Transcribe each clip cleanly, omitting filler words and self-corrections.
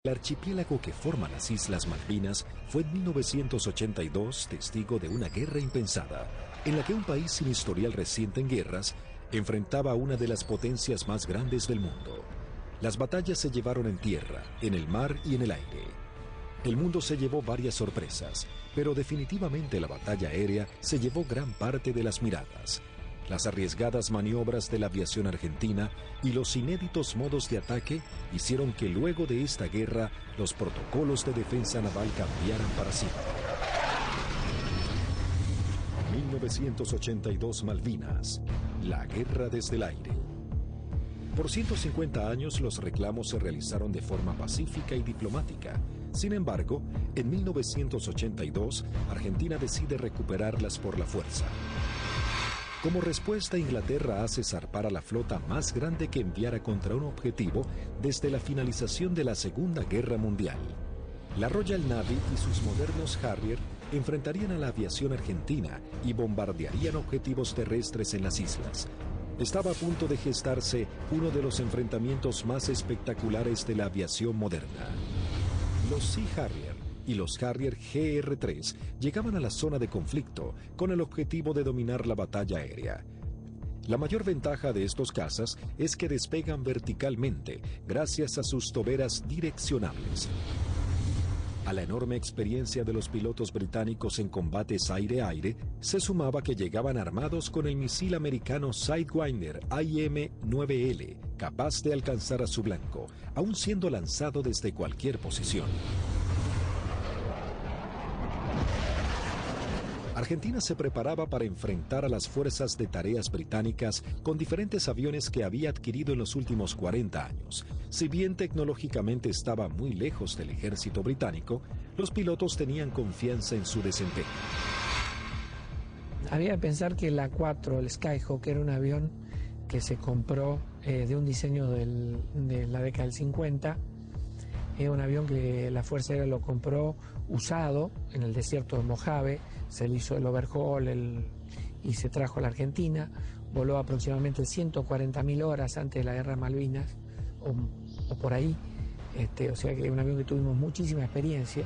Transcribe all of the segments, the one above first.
El archipiélago que forma las Islas Malvinas fue en 1982 testigo de una guerra impensada, en la que un país sin historial reciente en guerras enfrentaba a una de las potencias más grandes del mundo. Las batallas se llevaron en tierra, en el mar y en el aire. El mundo se llevó varias sorpresas, pero definitivamente la batalla aérea se llevó gran parte de las miradas. Las arriesgadas maniobras de la aviación argentina y los inéditos modos de ataque hicieron que luego de esta guerra los protocolos de defensa naval cambiaran para siempre. 1982 Malvinas, la guerra desde el aire. Por 150 años los reclamos se realizaron de forma pacífica y diplomática. Sin embargo, en 1982 Argentina decide recuperarlas por la fuerza. Como respuesta, Inglaterra hace zarpar a la flota más grande que enviara contra un objetivo desde la finalización de la Segunda Guerra Mundial. La Royal Navy y sus modernos Harrier enfrentarían a la aviación argentina y bombardearían objetivos terrestres en las islas. Estaba a punto de gestarse uno de los enfrentamientos más espectaculares de la aviación moderna. Los Sea Harrier y los Harrier GR-3 llegaban a la zona de conflicto con el objetivo de dominar la batalla aérea. La mayor ventaja de estos cazas es que despegan verticalmente gracias a sus toberas direccionables. A la enorme experiencia de los pilotos británicos en combates aire-aire, se sumaba que llegaban armados con el misil americano Sidewinder AIM-9L, capaz de alcanzar a su blanco, aun siendo lanzado desde cualquier posición. Argentina se preparaba para enfrentar a las fuerzas de tareas británicas con diferentes aviones que había adquirido en los últimos 40 años. Si bien tecnológicamente estaba muy lejos del ejército británico, los pilotos tenían confianza en su desempeño. Había que pensar que el A4, el Skyhawk, era un avión que se compró de un diseño de la década del 50. Era un avión que la Fuerza Aérea lo compró usado en el desierto de Mojave. Se le hizo el overhaul y se trajo a la Argentina. Voló aproximadamente 140.000 horas antes de la Guerra de Malvinas, o por ahí. O sea que es un avión que tuvimos muchísima experiencia.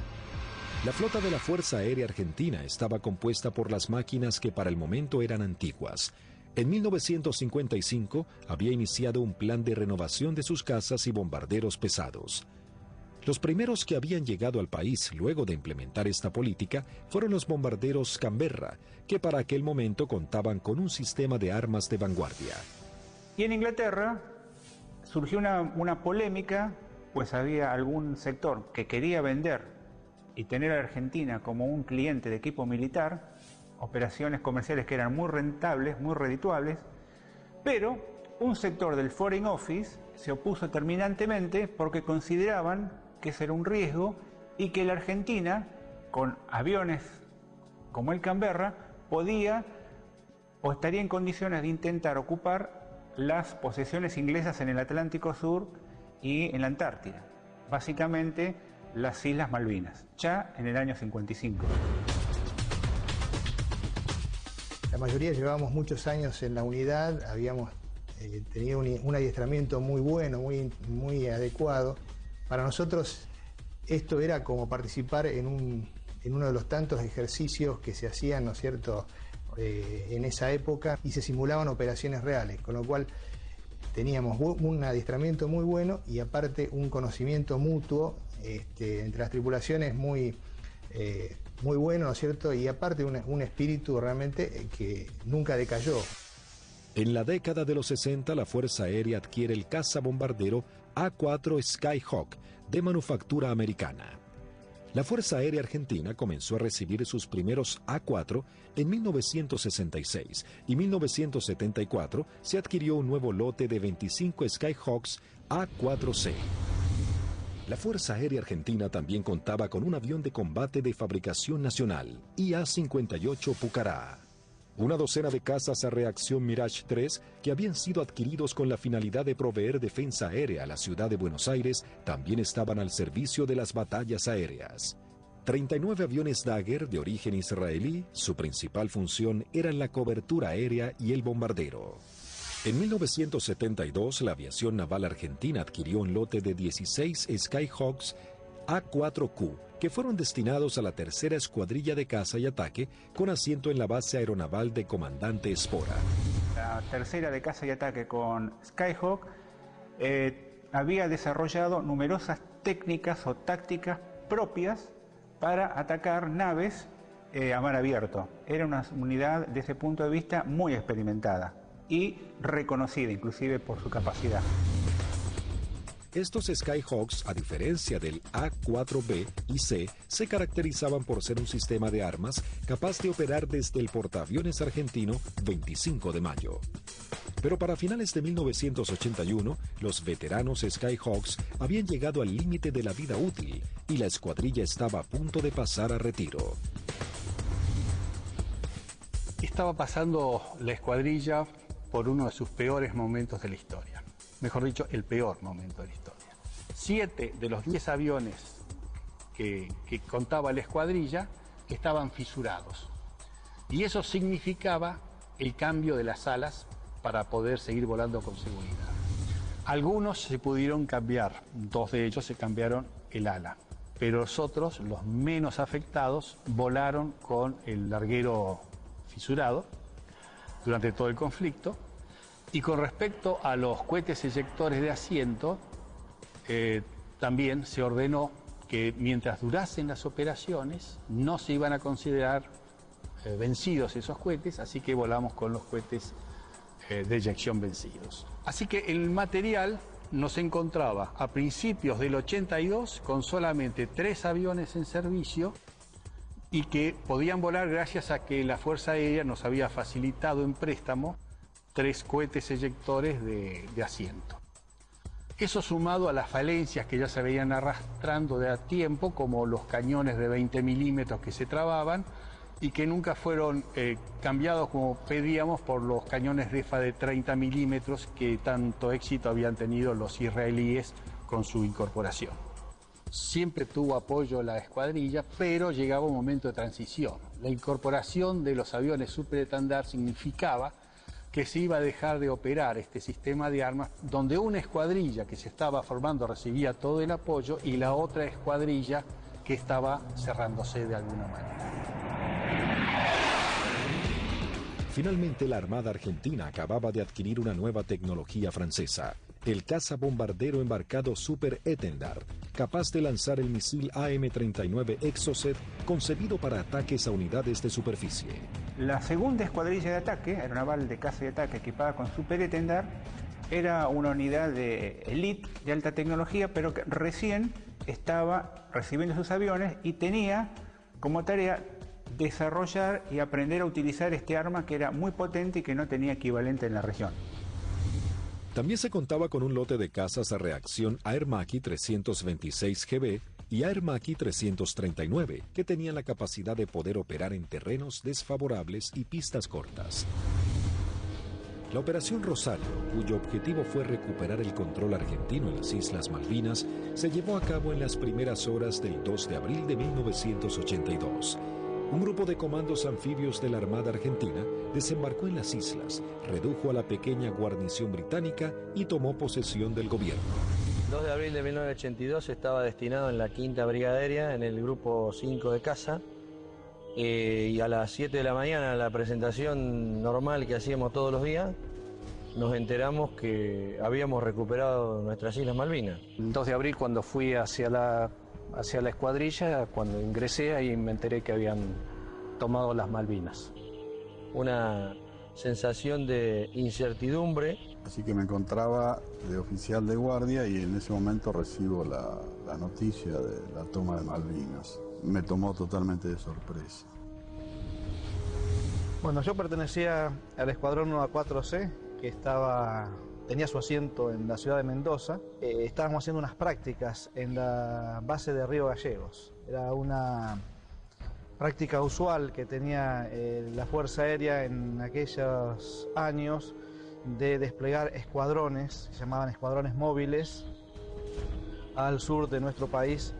La flota de la Fuerza Aérea Argentina estaba compuesta por las máquinas que para el momento eran antiguas. En 1955 había iniciado un plan de renovación de sus cazas y bombarderos pesados. Los primeros que habían llegado al país luego de implementar esta política fueron los bombarderos Canberra, que para aquel momento contaban con un sistema de armas de vanguardia. Y en Inglaterra surgió una polémica, pues había algún sector que quería vender y tener a Argentina como un cliente de equipo militar, operaciones comerciales que eran muy rentables, muy redituables, pero un sector del Foreign Office se opuso terminantemente porque consideraban que ese era un riesgo y que la Argentina, con aviones como el Canberra, podía o estaría en condiciones de intentar ocupar las posesiones inglesas en el Atlántico Sur y en la Antártida, básicamente las Islas Malvinas, ya en el año 55. La mayoría llevábamos muchos años en la unidad, habíamos tenido un adiestramiento muy bueno, muy adecuado. Para nosotros esto era como participar en uno de los tantos ejercicios que se hacían, ¿no es cierto?, en esa época, y se simulaban operaciones reales, con lo cual teníamos un adiestramiento muy bueno y aparte un conocimiento mutuo entre las tripulaciones muy bueno, ¿no es cierto?, y aparte un espíritu realmente que nunca decayó. En la década de los 60, la Fuerza Aérea adquiere el cazabombardero A4 Skyhawk, de manufactura americana. La Fuerza Aérea Argentina comenzó a recibir sus primeros A4 en 1966 y en 1974 se adquirió un nuevo lote de 25 Skyhawks A4C. La Fuerza Aérea Argentina también contaba con un avión de combate de fabricación nacional, IA-58 Pucará. Una docena de cazas a reacción Mirage 3 que habían sido adquiridos con la finalidad de proveer defensa aérea a la ciudad de Buenos Aires también estaban al servicio de las batallas aéreas. 39 aviones Dagger de origen israelí, su principal función era la cobertura aérea y el bombardero. En 1972, la aviación naval argentina adquirió un lote de 16 Skyhawks A4Q, que fueron destinados a la tercera escuadrilla de caza y ataque, con asiento en la base aeronaval de Comandante Espora. La tercera de caza y ataque con Skyhawk había desarrollado numerosas técnicas o tácticas propias para atacar naves a mar abierto. Era una unidad, desde ese punto de vista, muy experimentada y reconocida inclusive por su capacidad. Estos Skyhawks, a diferencia del A4B y C, se caracterizaban por ser un sistema de armas capaz de operar desde el portaaviones argentino 25 de mayo. Pero para finales de 1981, los veteranos Skyhawks habían llegado al límite de la vida útil y la escuadrilla estaba a punto de pasar a retiro. Estaba pasando la escuadrilla por uno de sus peores momentos de la historia. Mejor dicho, el peor momento de la historia. 7 de los 10 aviones que contaba la escuadrilla estaban fisurados. Y eso significaba el cambio de las alas para poder seguir volando con seguridad. Algunos se pudieron cambiar, 2 de ellos se cambiaron el ala, pero los otros, los menos afectados, volaron con el larguero fisurado durante todo el conflicto. Y con respecto a los cohetes eyectores de asiento, también se ordenó que mientras durasen las operaciones no se iban a considerar vencidos esos cohetes, así que volamos con los cohetes de eyección vencidos. Así que el material nos encontraba a principios del 82 con solamente 3 aviones en servicio y que podían volar gracias a que la Fuerza Aérea nos había facilitado en préstamo 3 cohetes eyectores de asiento. Eso sumado a las falencias que ya se veían arrastrando de a tiempo, como los cañones de 20 milímetros que se trababan y que nunca fueron cambiados como pedíamos por los cañones DEFA de 30 milímetros que tanto éxito habían tenido los israelíes con su incorporación. Siempre tuvo apoyo la escuadrilla, pero llegaba un momento de transición. La incorporación de los aviones superestandar significaba que se iba a dejar de operar este sistema de armas, donde una escuadrilla que se estaba formando recibía todo el apoyo y la otra escuadrilla que estaba cerrándose de alguna manera. Finalmente, la Armada Argentina acababa de adquirir una nueva tecnología francesa, el cazabombardero embarcado Super Étendard, capaz de lanzar el misil AM-39 Exocet, concebido para ataques a unidades de superficie. La segunda escuadrilla de ataque, aeronaval de caza y ataque equipada con Super Étendard, era una unidad de élite de alta tecnología, pero que recién estaba recibiendo sus aviones y tenía como tarea desarrollar y aprender a utilizar este arma que era muy potente y que no tenía equivalente en la región. También se contaba con un lote de cazas a reacción Air Macchi 326 GB y Air Macchi 339, que tenían la capacidad de poder operar en terrenos desfavorables y pistas cortas. La Operación Rosario, cuyo objetivo fue recuperar el control argentino en las Islas Malvinas, se llevó a cabo en las primeras horas del 2 de abril de 1982. Un grupo de comandos anfibios de la Armada Argentina desembarcó en las islas, redujo a la pequeña guarnición británica y tomó posesión del gobierno. 2 de abril de 1982 estaba destinado en la 5ª Brigada Aérea, en el grupo 5 de caza, y a las 7 de la mañana, en la presentación normal que hacíamos todos los días, nos enteramos que habíamos recuperado nuestras Islas Malvinas. El 2 de abril, cuando fui hacia la escuadrilla, cuando ingresé, ahí me enteré que habían tomado las Malvinas. Una sensación de incertidumbre. Así que me encontraba de oficial de guardia y en ese momento recibo la noticia de la toma de Malvinas. Me tomó totalmente de sorpresa. Bueno, yo pertenecía al escuadrón 1A4C, que tenía su asiento en la ciudad de Mendoza. Estábamos haciendo unas prácticas en la base de Río Gallegos. Era una práctica usual que tenía la Fuerza Aérea en aquellos años de desplegar escuadrones, que se llamaban escuadrones móviles, al sur de nuestro país,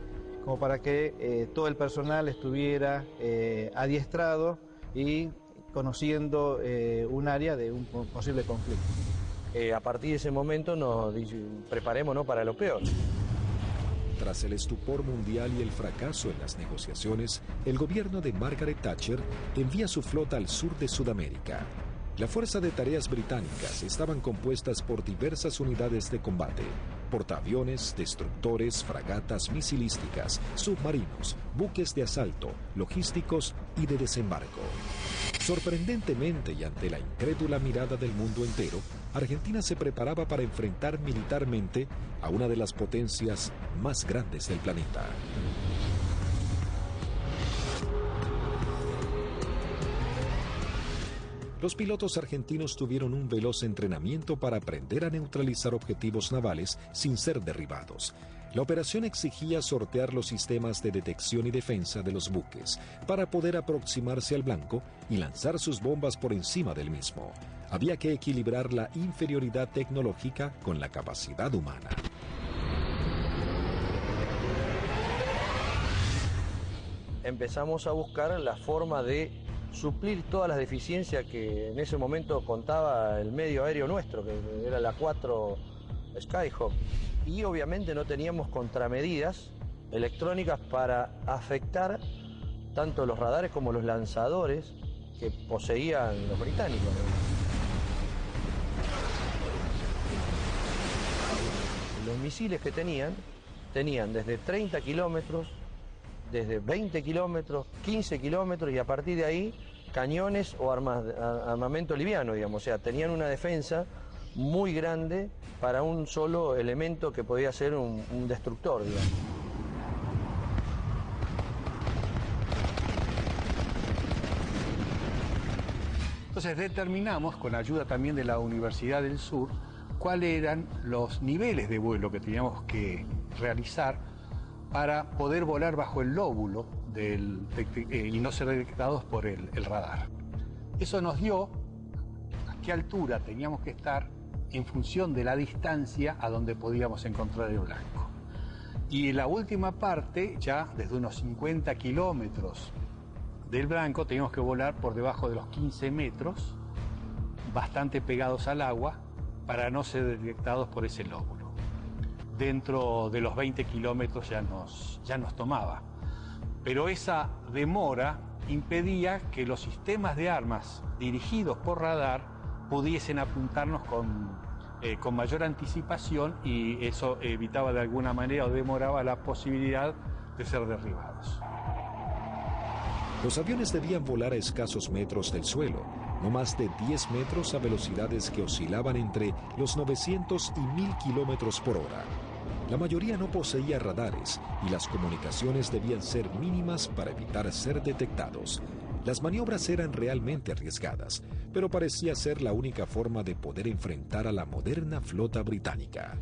como para que todo el personal estuviera adiestrado y conociendo un área de un posible conflicto. A partir de ese momento nos preparémonos para lo peor. Tras el estupor mundial y el fracaso en las negociaciones, el gobierno de Margaret Thatcher envía su flota al sur de Sudamérica. La Fuerza de Tareas Británicas estaban compuestas por diversas unidades de combate: portaaviones, destructores, fragatas misilísticas, submarinos, buques de asalto, logísticos y de desembarco. Sorprendentemente y ante la incrédula mirada del mundo entero, Argentina se preparaba para enfrentar militarmente a una de las potencias más grandes del planeta. Los pilotos argentinos tuvieron un veloz entrenamiento para aprender a neutralizar objetivos navales sin ser derribados. La operación exigía sortear los sistemas de detección y defensa de los buques para poder aproximarse al blanco y lanzar sus bombas por encima del mismo. Había que equilibrar la inferioridad tecnológica con la capacidad humana. Empezamos a buscar la forma de suplir todas las deficiencias que en ese momento contaba el medio aéreo nuestro, que era la 4 Skyhawk. Y obviamente no teníamos contramedidas electrónicas para afectar tanto los radares como los lanzadores que poseían los británicos. Los misiles que tenían desde 30 kilómetros, desde 20 kilómetros, 15 kilómetros y a partir de ahí cañones o armamento liviano, digamos. O sea, tenían una defensa muy grande para un solo elemento que podía ser un destructor, digamos. Entonces determinamos, con ayuda también de la Universidad del Sur, cuáles eran los niveles de vuelo que teníamos que realizar para poder volar bajo el lóbulo y no ser detectados por el radar. Eso nos dio a qué altura teníamos que estar en función de la distancia a donde podíamos encontrar el blanco. Y la última parte, ya desde unos 50 kilómetros del blanco, teníamos que volar por debajo de los 15 metros, bastante pegados al agua, para no ser detectados por ese lóbulo. Dentro de los 20 kilómetros ya nos tomaba. Pero esa demora impedía que los sistemas de armas dirigidos por radar pudiesen apuntarnos con mayor anticipación, y eso evitaba de alguna manera o demoraba la posibilidad de ser derribados. Los aviones debían volar a escasos metros del suelo, no más de 10 metros a velocidades que oscilaban entre los 900 y 1000 kilómetros por hora. La mayoría no poseía radares y las comunicaciones debían ser mínimas para evitar ser detectados. Las maniobras eran realmente arriesgadas, pero parecía ser la única forma de poder enfrentar a la moderna flota británica.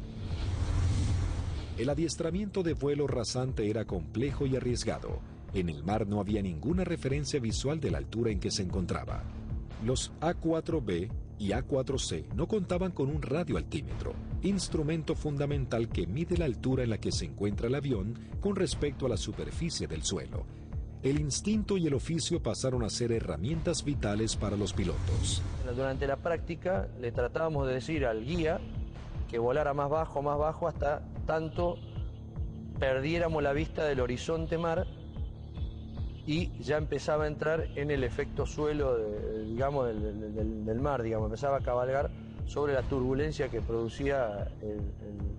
El adiestramiento de vuelo rasante era complejo y arriesgado. En el mar no había ninguna referencia visual de la altura en que se encontraba. Los A4B y A4C no contaban con un radioaltímetro, instrumento fundamental que mide la altura en la que se encuentra el avión con respecto a la superficie del suelo. El instinto y el oficio pasaron a ser herramientas vitales para los pilotos. Durante la práctica le tratábamos de decir al guía que volara más bajo, hasta tanto perdiéramos la vista del horizonte mar y ya empezaba a entrar en el efecto suelo del mar, digamos, empezaba a cabalgar sobre la turbulencia que producía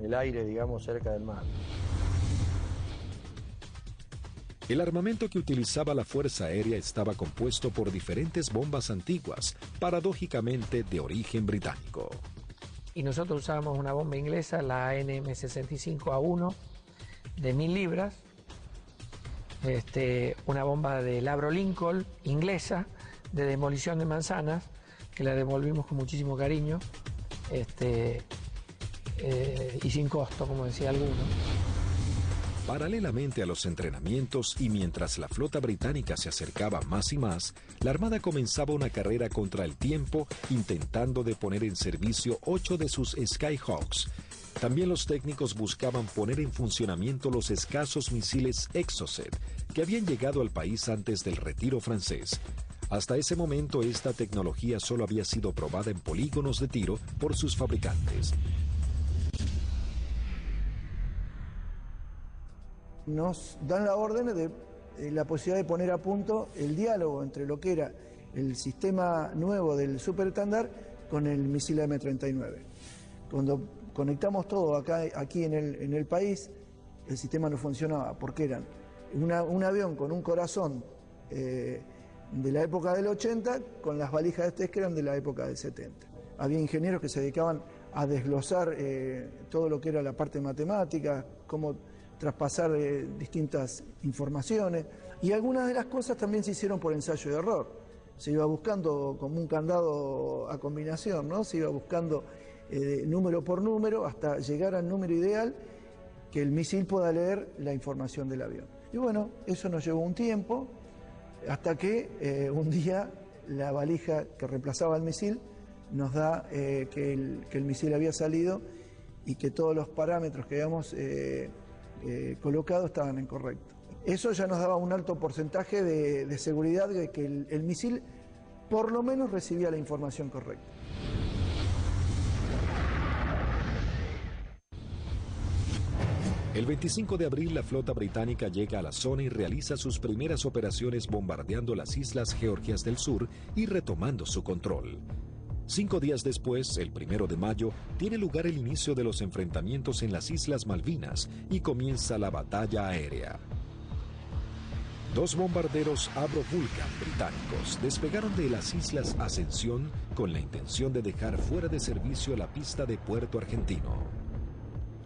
el aire, digamos, cerca del mar. El armamento que utilizaba la Fuerza Aérea estaba compuesto por diferentes bombas antiguas, paradójicamente de origen británico. Y nosotros usábamos una bomba inglesa, la ANM-65A1, de 1000 libras, una bomba del Avro Lincoln, inglesa, de demolición de manzanas, que la devolvimos con muchísimo cariño, y sin costo, como decía alguno. Paralelamente a los entrenamientos y mientras la flota británica se acercaba más y más, la Armada comenzaba una carrera contra el tiempo intentando de poner en servicio 8 de sus Skyhawks. También los técnicos buscaban poner en funcionamiento los escasos misiles Exocet que habían llegado al país antes del retiro francés. Hasta ese momento esta tecnología solo había sido probada en polígonos de tiro por sus fabricantes. Nos dan la orden de la posibilidad de poner a punto el diálogo entre lo que era el sistema nuevo del superestándar con el misil M39. Cuando conectamos todo aquí en el país, el sistema no funcionaba porque eran un avión con un corazón de la época del 80 con las valijas de test que eran de la época del 70. Había ingenieros que se dedicaban a desglosar todo lo que era la parte matemática, cómo traspasar distintas informaciones, y algunas de las cosas también se hicieron por ensayo y error. Se iba buscando como un candado a combinación, ¿no? Se iba buscando número por número hasta llegar al número ideal que el misil pueda leer la información del avión. Y bueno, eso nos llevó un tiempo, hasta que un día la valija que reemplazaba al misil nos da que el misil había salido y que todos los parámetros que habíamos colocado estaban incorrectos. Eso ya nos daba un alto porcentaje de seguridad de que el misil por lo menos recibía la información correcta. El 25 de abril la flota británica llega a la zona y realiza sus primeras operaciones bombardeando las islas Georgias del Sur y retomando su control. 5 días después, el 1 de mayo, tiene lugar el inicio de los enfrentamientos en las Islas Malvinas y comienza la batalla aérea. 2 bombarderos Avro Vulcan británicos despegaron de las Islas Ascensión con la intención de dejar fuera de servicio la pista de Puerto Argentino.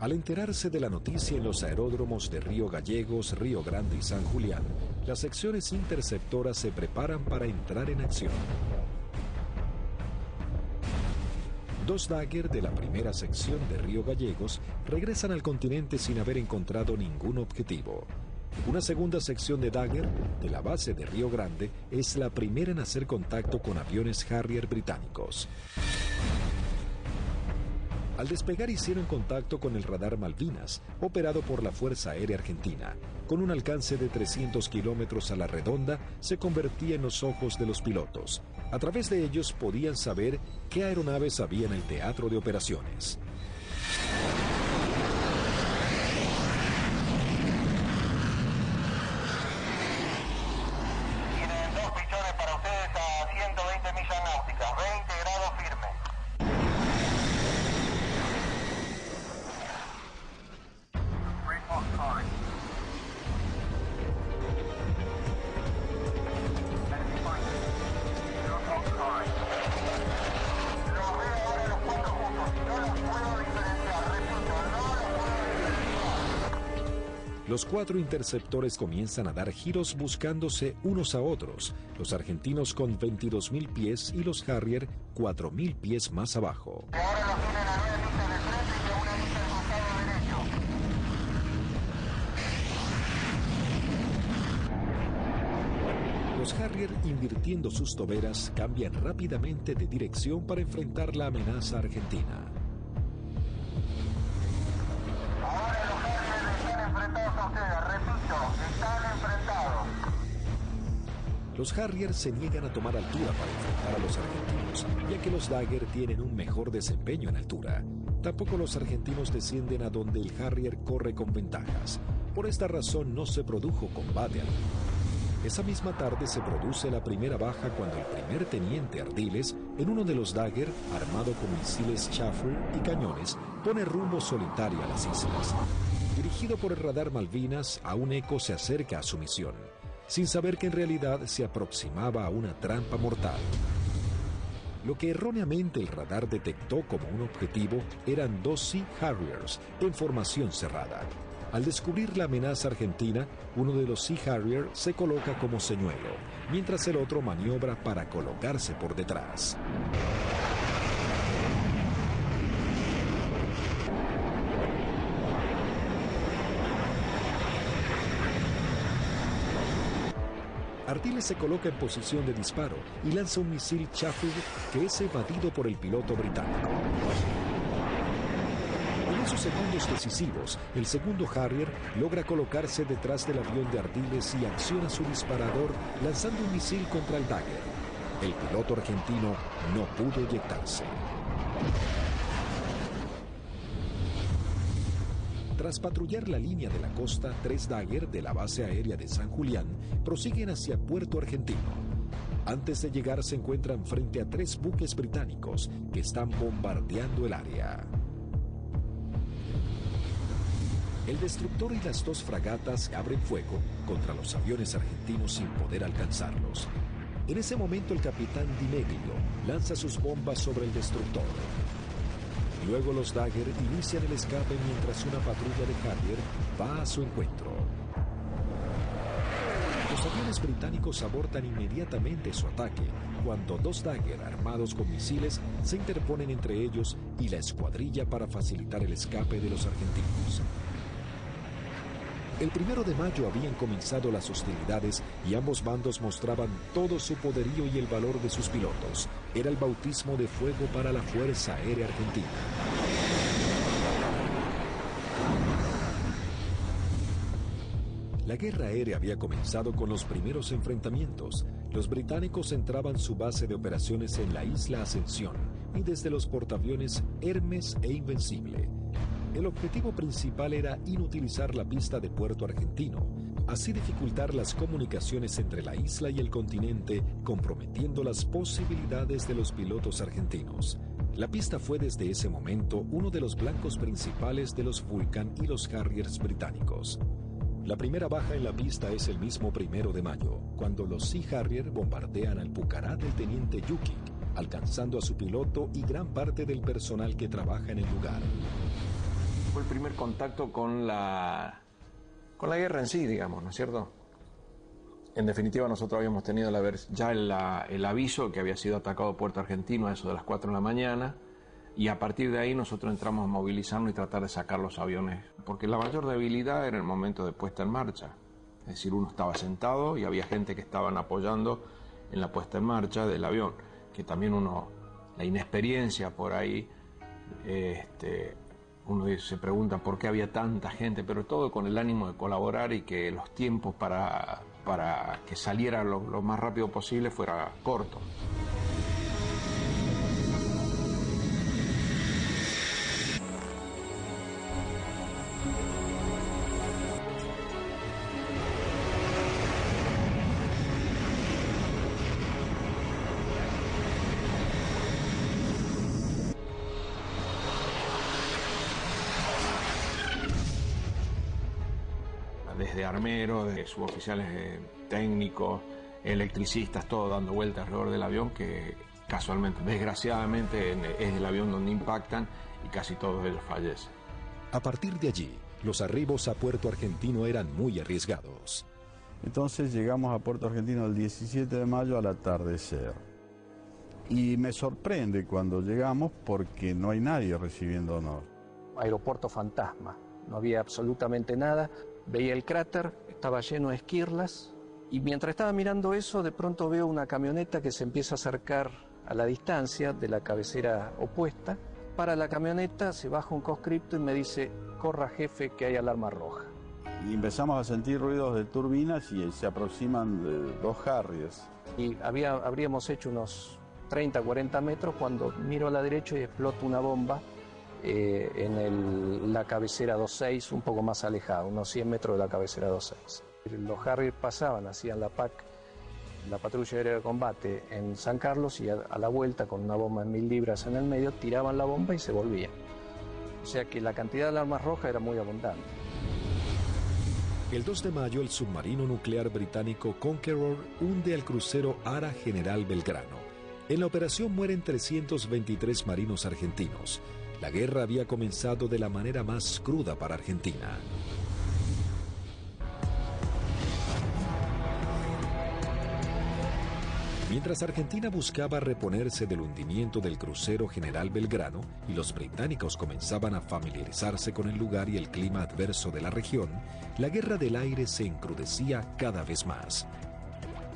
Al enterarse de la noticia en los aeródromos de Río Gallegos, Río Grande y San Julián, las secciones interceptoras se preparan para entrar en acción. 2 Dagger de la primera sección de Río Gallegos regresan al continente sin haber encontrado ningún objetivo. Una segunda sección de Dagger de la base de Río Grande es la primera en hacer contacto con aviones Harrier británicos. Al despegar hicieron contacto con el radar Malvinas, operado por la Fuerza Aérea Argentina. Con un alcance de 300 kilómetros a la redonda, se convertía en los ojos de los pilotos. A través de ellos podían saber qué aeronaves había en el teatro de operaciones. Tienen 2 pichones para ustedes a 120 millas náuticas, 20 grados firme. Los 4 interceptores comienzan a dar giros buscándose unos a otros, los argentinos con 22.000 pies y los Harrier 4.000 pies más abajo. Ahora los tienen a 9 millas de frente y a 1 milla al costado derecho. Los Harrier, invirtiendo sus toberas, cambian rápidamente de dirección para enfrentar la amenaza argentina. Los Harrier se niegan a tomar altura para enfrentar a los argentinos, ya que los Dagger tienen un mejor desempeño en altura. Tampoco los argentinos descienden a donde el Harrier corre con ventajas. Por esta razón no se produjo combate alguno. Esa misma tarde se produce la primera baja cuando el primer teniente Ardiles, en uno de los Dagger, armado con misiles Chaffir y cañones, pone rumbo solitario a las islas. Dirigido por el radar Malvinas, a un eco se acerca a su misión, sin saber que en realidad se aproximaba a una trampa mortal. Lo que erróneamente el radar detectó como un objetivo eran 2 Sea Harriers en formación cerrada. Al descubrir la amenaza argentina, uno de los Sea Harrier se coloca como señuelo, mientras el otro maniobra para colocarse por detrás. Ardiles se coloca en posición de disparo y lanza un misil Chaffir que es evadido por el piloto británico. En esos segundos decisivos, el segundo Harrier logra colocarse detrás del avión de Ardiles y acciona su disparador lanzando un misil contra el Dagger. El piloto argentino no pudo eyectarse. Tras patrullar la línea de la costa, 3 Dagger de la base aérea de San Julián prosiguen hacia Puerto Argentino. Antes de llegar se encuentran frente a 3 buques británicos que están bombardeando el área. El destructor y las 2 fragatas abren fuego contra los aviones argentinos sin poder alcanzarlos. En ese momento el capitán Di Meglio lanza sus bombas sobre el destructor. Luego los Dagger inician el escape mientras una patrulla de Harrier va a su encuentro. Los aviones británicos abortan inmediatamente su ataque cuando 2 Dagger armados con misiles se interponen entre ellos y la escuadrilla para facilitar el escape de los argentinos. El 1 de mayo habían comenzado las hostilidades y ambos bandos mostraban todo su poderío y el valor de sus pilotos. Era el bautismo de fuego para la Fuerza Aérea Argentina. La guerra aérea había comenzado con los primeros enfrentamientos. Los británicos entraban su base de operaciones en la isla Ascensión y desde los portaaviones Hermes e Invencible. El objetivo principal era inutilizar la pista de Puerto Argentino, así dificultar las comunicaciones entre la isla y el continente, comprometiendo las posibilidades de los pilotos argentinos. La pista fue desde ese momento uno de los blancos principales de los Vulcan y los Harriers británicos. La primera baja en la pista es el mismo 1 de mayo, cuando los Sea Harrier bombardean al Pucará del teniente Yukik, alcanzando a su piloto y gran parte del personal que trabaja en el lugar. Fue el primer contacto con la guerra en sí, digamos, ¿no es cierto? En definitiva, nosotros habíamos tenido ya el aviso que había sido atacado Puerto Argentino a eso de las 4 de la mañana, y a partir de ahí nosotros entramos a movilizarnos y tratar de sacar los aviones, porque la mayor debilidad era el momento de puesta en marcha. Es decir, uno estaba sentado y había gente que estaban apoyando en la puesta en marcha del avión, que también la inexperiencia por ahí, uno se pregunta por qué había tanta gente, pero todo con el ánimo de colaborar y que los tiempos para que saliera lo más rápido posible fuera corto. Desde armeros, de suboficiales técnicos, electricistas, todo dando vueltas alrededor del avión, que casualmente, desgraciadamente, es el avión donde impactan y casi todos ellos fallecen. A partir de allí, los arribos a Puerto Argentino eran muy arriesgados. Entonces llegamos a Puerto Argentino el 17 de mayo al atardecer. Y me sorprende cuando llegamos porque no hay nadie recibiéndonos. Aeropuerto fantasma, no había absolutamente nada. Veía el cráter, estaba lleno de esquirlas, y mientras estaba mirando eso, de pronto veo una camioneta que se empieza a acercar a la distancia de la cabecera opuesta. Para la camioneta, se baja un conscripto y me dice: corra jefe, que hay alarma roja. Y empezamos a sentir ruidos de turbinas y se aproximan 2 Harriers. Y habríamos hecho unos 30, 40 metros cuando miro a la derecha y explota una bomba en la cabecera 26, un poco más alejada, unos 100 metros de la cabecera 26. Los Harrier pasaban, hacían la PAC, la patrulla aérea de combate en San Carlos, y a la vuelta con una bomba de 1000 libras en el medio, tiraban la bomba y se volvían. O sea que la cantidad de alarmas rojas era muy abundante. El 2 de mayo, el submarino nuclear británico Conqueror hunde al crucero Ara General Belgrano. En la operación mueren 323 marinos argentinos. La guerra había comenzado de la manera más cruda para Argentina. Mientras Argentina buscaba reponerse del hundimiento del crucero General Belgrano y los británicos comenzaban a familiarizarse con el lugar y el clima adverso de la región, la guerra del aire se encrudecía cada vez más.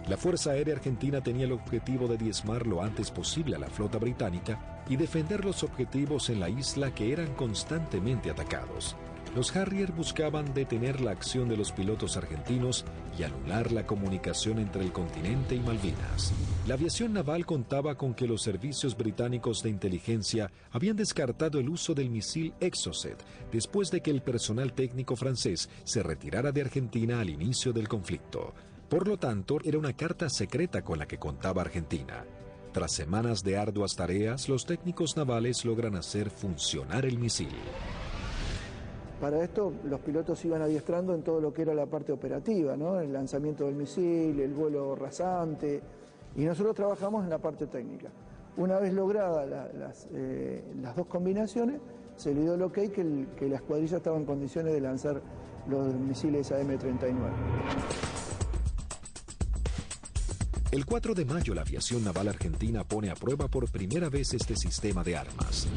La Fuerza Aérea Argentina tenía el objetivo de diezmar lo antes posible a la flota británica y defender los objetivos en la isla que eran constantemente atacados. Los Harrier buscaban detener la acción de los pilotos argentinos y anular la comunicación entre el continente y Malvinas. La aviación naval contaba con que los servicios británicos de inteligencia habían descartado el uso del misil Exocet después de que el personal técnico francés se retirara de Argentina al inicio del conflicto. Por lo tanto, era una carta secreta con la que contaba Argentina. Tras semanas de arduas tareas, los técnicos navales logran hacer funcionar el misil. Para esto, los pilotos iban adiestrando en todo lo que era la parte operativa, ¿no? El lanzamiento del misil, el vuelo rasante, y nosotros trabajamos en la parte técnica. Una vez logradas las dos combinaciones, se le dio el ok que la escuadrilla estaba en condiciones de lanzar los misiles AM-39. El 4 de mayo la aviación naval argentina pone a prueba por primera vez este sistema de armas.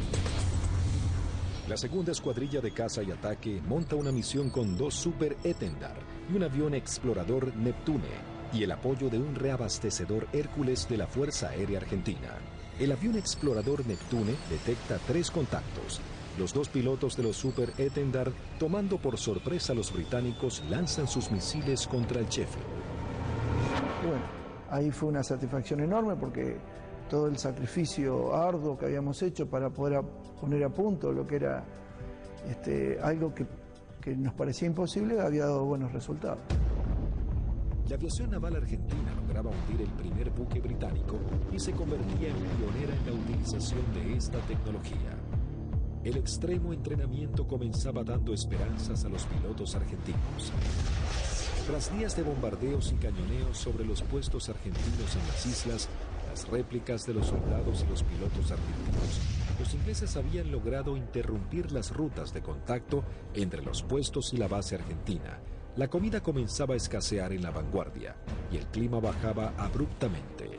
La segunda escuadrilla de caza y ataque monta una misión con 2 Super Etendard y un avión explorador Neptune y el apoyo de un reabastecedor Hércules de la Fuerza Aérea Argentina. El avión explorador Neptune detecta 3 contactos. Los 2 pilotos de los Super Etendard, tomando por sorpresa a los británicos, lanzan sus misiles contra el Sheffield. Bueno, ahí fue una satisfacción enorme porque todo el sacrificio arduo que habíamos hecho para poder poner a punto lo que era algo que nos parecía imposible había dado buenos resultados. La aviación naval argentina lograba hundir el primer buque británico y se convertía en pionera en la utilización de esta tecnología. El extremo entrenamiento comenzaba dando esperanzas a los pilotos argentinos. Tras días de bombardeos y cañoneos sobre los puestos argentinos en las islas, las réplicas de los soldados y los pilotos argentinos, los ingleses habían logrado interrumpir las rutas de contacto entre los puestos y la base argentina. La comida comenzaba a escasear en la vanguardia y el clima bajaba abruptamente.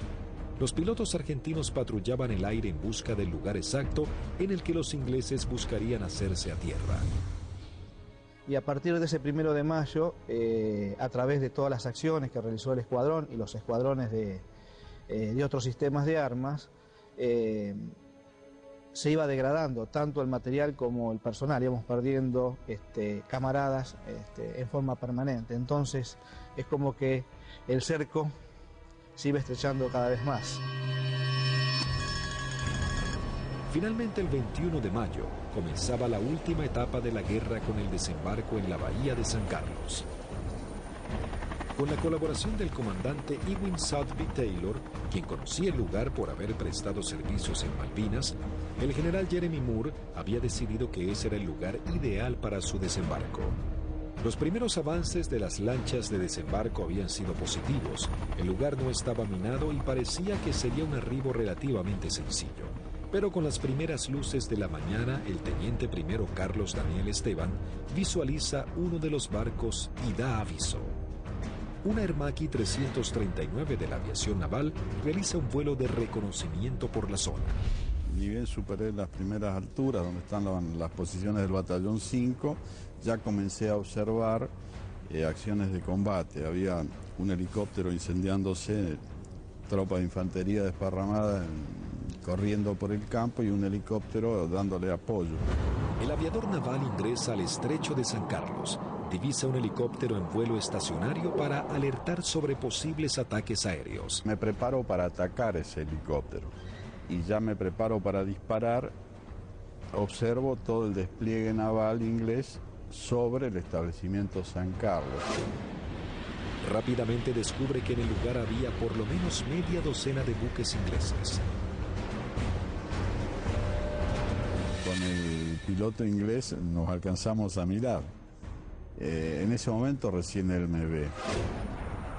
Los pilotos argentinos patrullaban el aire en busca del lugar exacto en el que los ingleses buscarían hacerse a tierra. Y a partir de ese 1 de mayo, a través de todas las acciones que realizó el escuadrón y los escuadrones de otros sistemas de armas, se iba degradando tanto el material como el personal, íbamos perdiendo camaradas en forma permanente. Entonces es como que el cerco se iba estrechando cada vez más. Finalmente, el 21 de mayo, comenzaba la última etapa de la guerra con el desembarco en la bahía de San Carlos. Con la colaboración del comandante Ewing Southby Taylor, quien conocía el lugar por haber prestado servicios en Malvinas, el general Jeremy Moore había decidido que ese era el lugar ideal para su desembarco. Los primeros avances de las lanchas de desembarco habían sido positivos. El lugar no estaba minado y parecía que sería un arribo relativamente sencillo. Pero con las primeras luces de la mañana, el teniente primero Carlos Daniel Esteban visualiza uno de los barcos y da aviso. Una Hermaki 339 de la aviación naval realiza un vuelo de reconocimiento por la zona. Ni bien superé las primeras alturas, donde están las posiciones del batallón 5, ya comencé a observar acciones de combate. Había un helicóptero incendiándose, tropa de infantería desparramada corriendo por el campo y un helicóptero dándole apoyo. El aviador naval ingresa al estrecho de San Carlos. Divisa un helicóptero en vuelo estacionario para alertar sobre posibles ataques aéreos. Me preparo para atacar ese helicóptero y ya me preparo para disparar. Observo todo el despliegue naval inglés sobre el establecimiento San Carlos. Rápidamente descubre que en el lugar había por lo menos media docena de buques ingleses. Con el piloto inglés nos alcanzamos a mirar. En ese momento recién él me ve.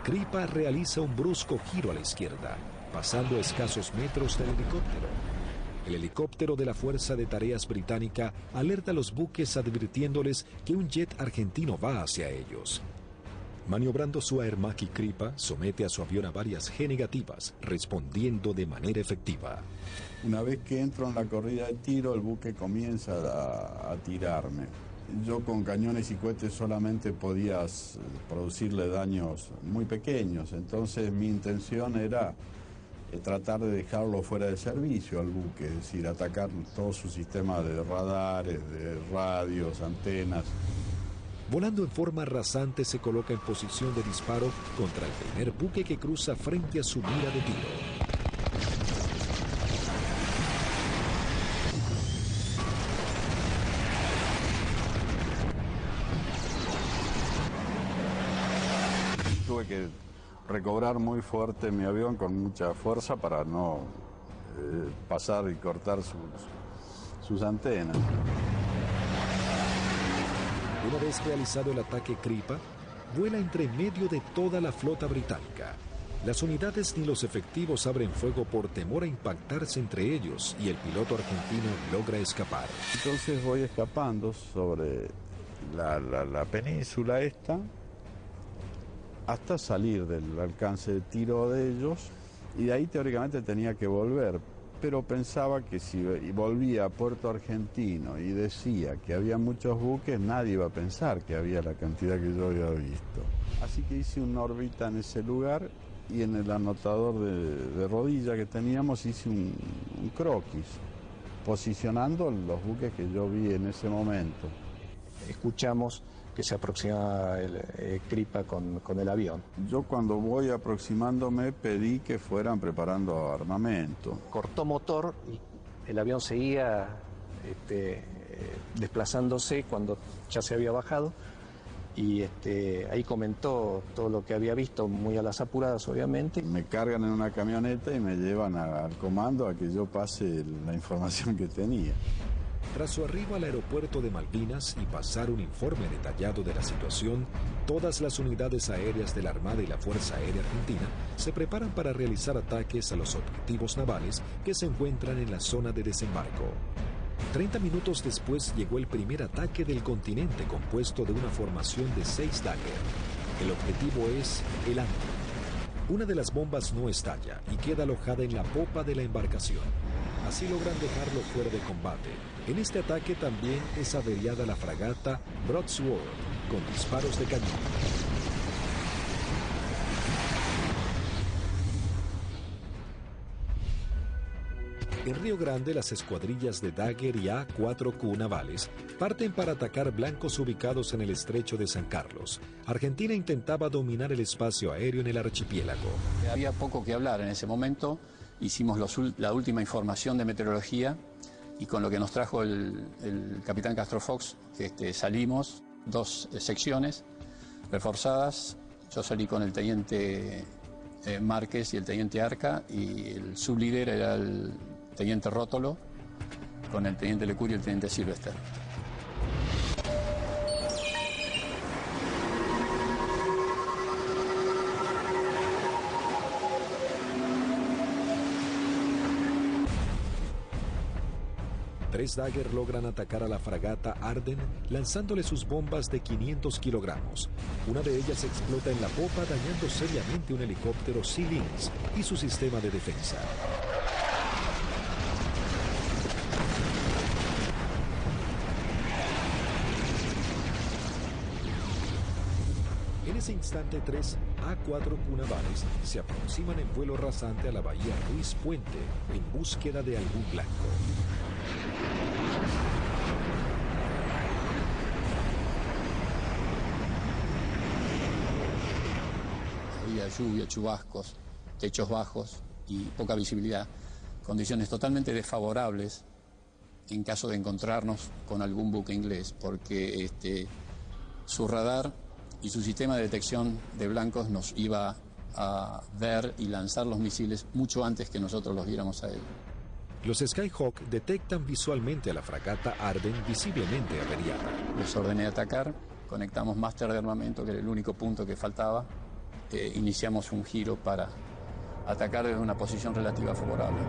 Kripa realiza un brusco giro a la izquierda, pasando a escasos metros del helicóptero. El helicóptero de la Fuerza de Tareas Británica alerta a los buques advirtiéndoles que un jet argentino va hacia ellos. Maniobrando su Hermaki, Kripa somete a su avión a varias G negativas, respondiendo de manera efectiva. Una vez que entro en la corrida de tiro, el buque comienza a tirarme. Yo con cañones y cohetes solamente podía producirle daños muy pequeños, entonces mi intención era tratar de dejarlo fuera de servicio al buque, es decir, atacar todo su sistema de radares, de radios, antenas. Volando en forma rasante se coloca en posición de disparo contra el primer buque que cruza frente a su mira de tiro. Tuve que recobrar muy fuerte mi avión con mucha fuerza para no pasar y cortar sus antenas. Una vez realizado el ataque Kripa, vuela entre medio de toda la flota británica. Las unidades ni los efectivos abren fuego por temor a impactarse entre ellos y el piloto argentino logra escapar. Entonces voy escapando sobre la península esta hasta salir del alcance de tiro de ellos, y de ahí teóricamente tenía que volver, pero pensaba que si volvía a Puerto Argentino y decía que había muchos buques, nadie iba a pensar que había la cantidad que yo había visto. Así que hice una órbita en ese lugar y en el anotador de rodilla que teníamos hice un croquis, posicionando los buques que yo vi en ese momento. Escuchamos que se aproximaba el Kripa con el avión. Yo cuando voy aproximándome pedí que fueran preparando armamento. Cortó motor y el avión seguía desplazándose cuando ya se había bajado, y ahí comentó todo lo que había visto, muy a las apuradas obviamente. Me cargan en una camioneta y me llevan al comando a que yo pase la información que tenía. Tras su arribo al aeropuerto de Malvinas y pasar un informe detallado de la situación, todas las unidades aéreas de la Armada y la Fuerza Aérea Argentina se preparan para realizar ataques a los objetivos navales que se encuentran en la zona de desembarco. 30 minutos después llegó el primer ataque del continente, compuesto de una formación de 6 Dagger. El objetivo es el Andy. Una de las bombas no estalla y queda alojada en la popa de la embarcación. Así logran dejarlo fuera de combate. En este ataque también es averiada la fragata Broadsword con disparos de cañón. En Río Grande, las escuadrillas de Dagger y A-4Q navales parten para atacar blancos ubicados en el estrecho de San Carlos. Argentina intentaba dominar el espacio aéreo en el archipiélago. Había poco que hablar en ese momento. Hicimos la última información de meteorología y con lo que nos trajo el capitán Castro Fox, salimos 2 secciones reforzadas. Yo salí con el teniente Márquez y el teniente Arca, y el sublíder era el teniente Rótolo, con el teniente Lecuri y el teniente Silvester. Tres Dagger logran atacar a la fragata Arden lanzándole sus bombas de 500 kilogramos. Una de ellas explota en la popa, dañando seriamente un helicóptero Sea Lynx y su sistema de defensa. En ese instante, 3 A-4Q navales se aproximan en vuelo rasante a la bahía Ruiz Puente en búsqueda de algún blanco. Había lluvia, chubascos, techos bajos y poca visibilidad, condiciones totalmente desfavorables en caso de encontrarnos con algún buque inglés, porque su radar y su sistema de detección de blancos nos iba a ver y lanzar los misiles mucho antes que nosotros los viéramos a él. Los Skyhawk detectan visualmente a la fragata Arden visiblemente averiada. Les ordené atacar, conectamos máster de armamento, que era el único punto que faltaba. Iniciamos un giro para atacar desde una posición relativa favorable.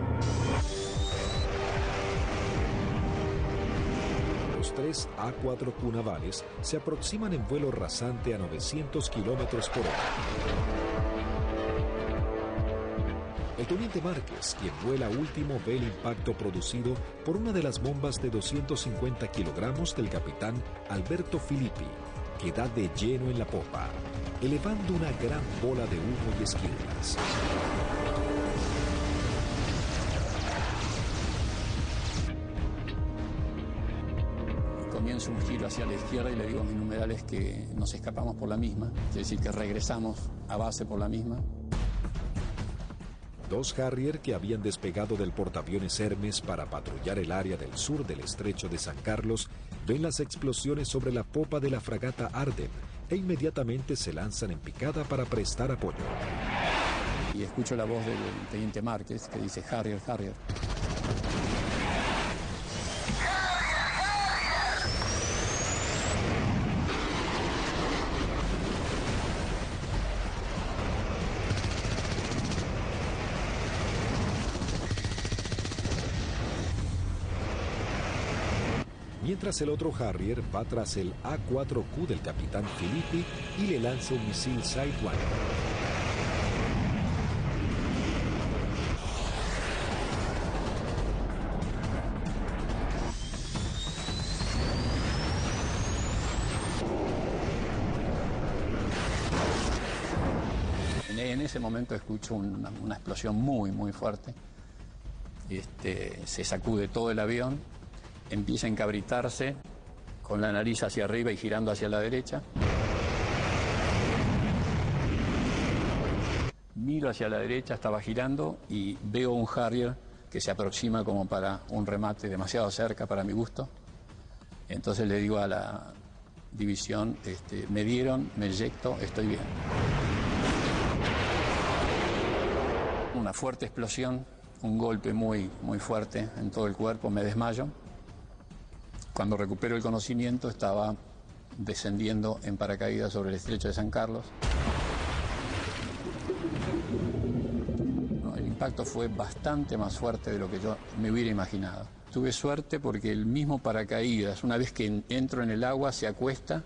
Los 3 A-4Q navales se aproximan en vuelo rasante a 900 kilómetros por hora. El teniente Márquez, quien vuela último, ve el impacto producido por una de las bombas de 250 kilogramos del capitán Alberto Filippi, que da de lleno en la popa, elevando una gran bola de humo y esquirlas. un giro hacia la izquierda y le digo a mis numerales que nos escapamos por la misma, es decir, que regresamos a base por la misma. Dos Harrier que habían despegado del portaaviones Hermes para patrullar el área del sur del estrecho de San Carlos ven las explosiones sobre la popa de la fragata Arden e inmediatamente se lanzan en picada para prestar apoyo. Y escucho la voz del teniente Márquez que dice Harrier, Harrier. Mientras el otro Harrier va tras el A4Q del capitán Filippi y le lanza un misil Sidewinder. En ese momento escucho una explosión muy fuerte. Se sacude todo el avión, empieza a encabritarse con la nariz hacia arriba y girando hacia la derecha. Miro hacia la derecha, estaba girando y veo un Harrier que se aproxima como para un remate demasiado cerca para mi gusto. Entonces le digo a la división, me dieron, me eyecto, estoy bien. Una fuerte explosión, un golpe muy fuerte en todo el cuerpo, me desmayo. Cuando recupero el conocimiento estaba descendiendo en paracaídas sobre el estrecho de San Carlos. El impacto fue bastante más fuerte de lo que yo me hubiera imaginado. Tuve suerte porque el mismo paracaídas, una vez que entro en el agua, se acuesta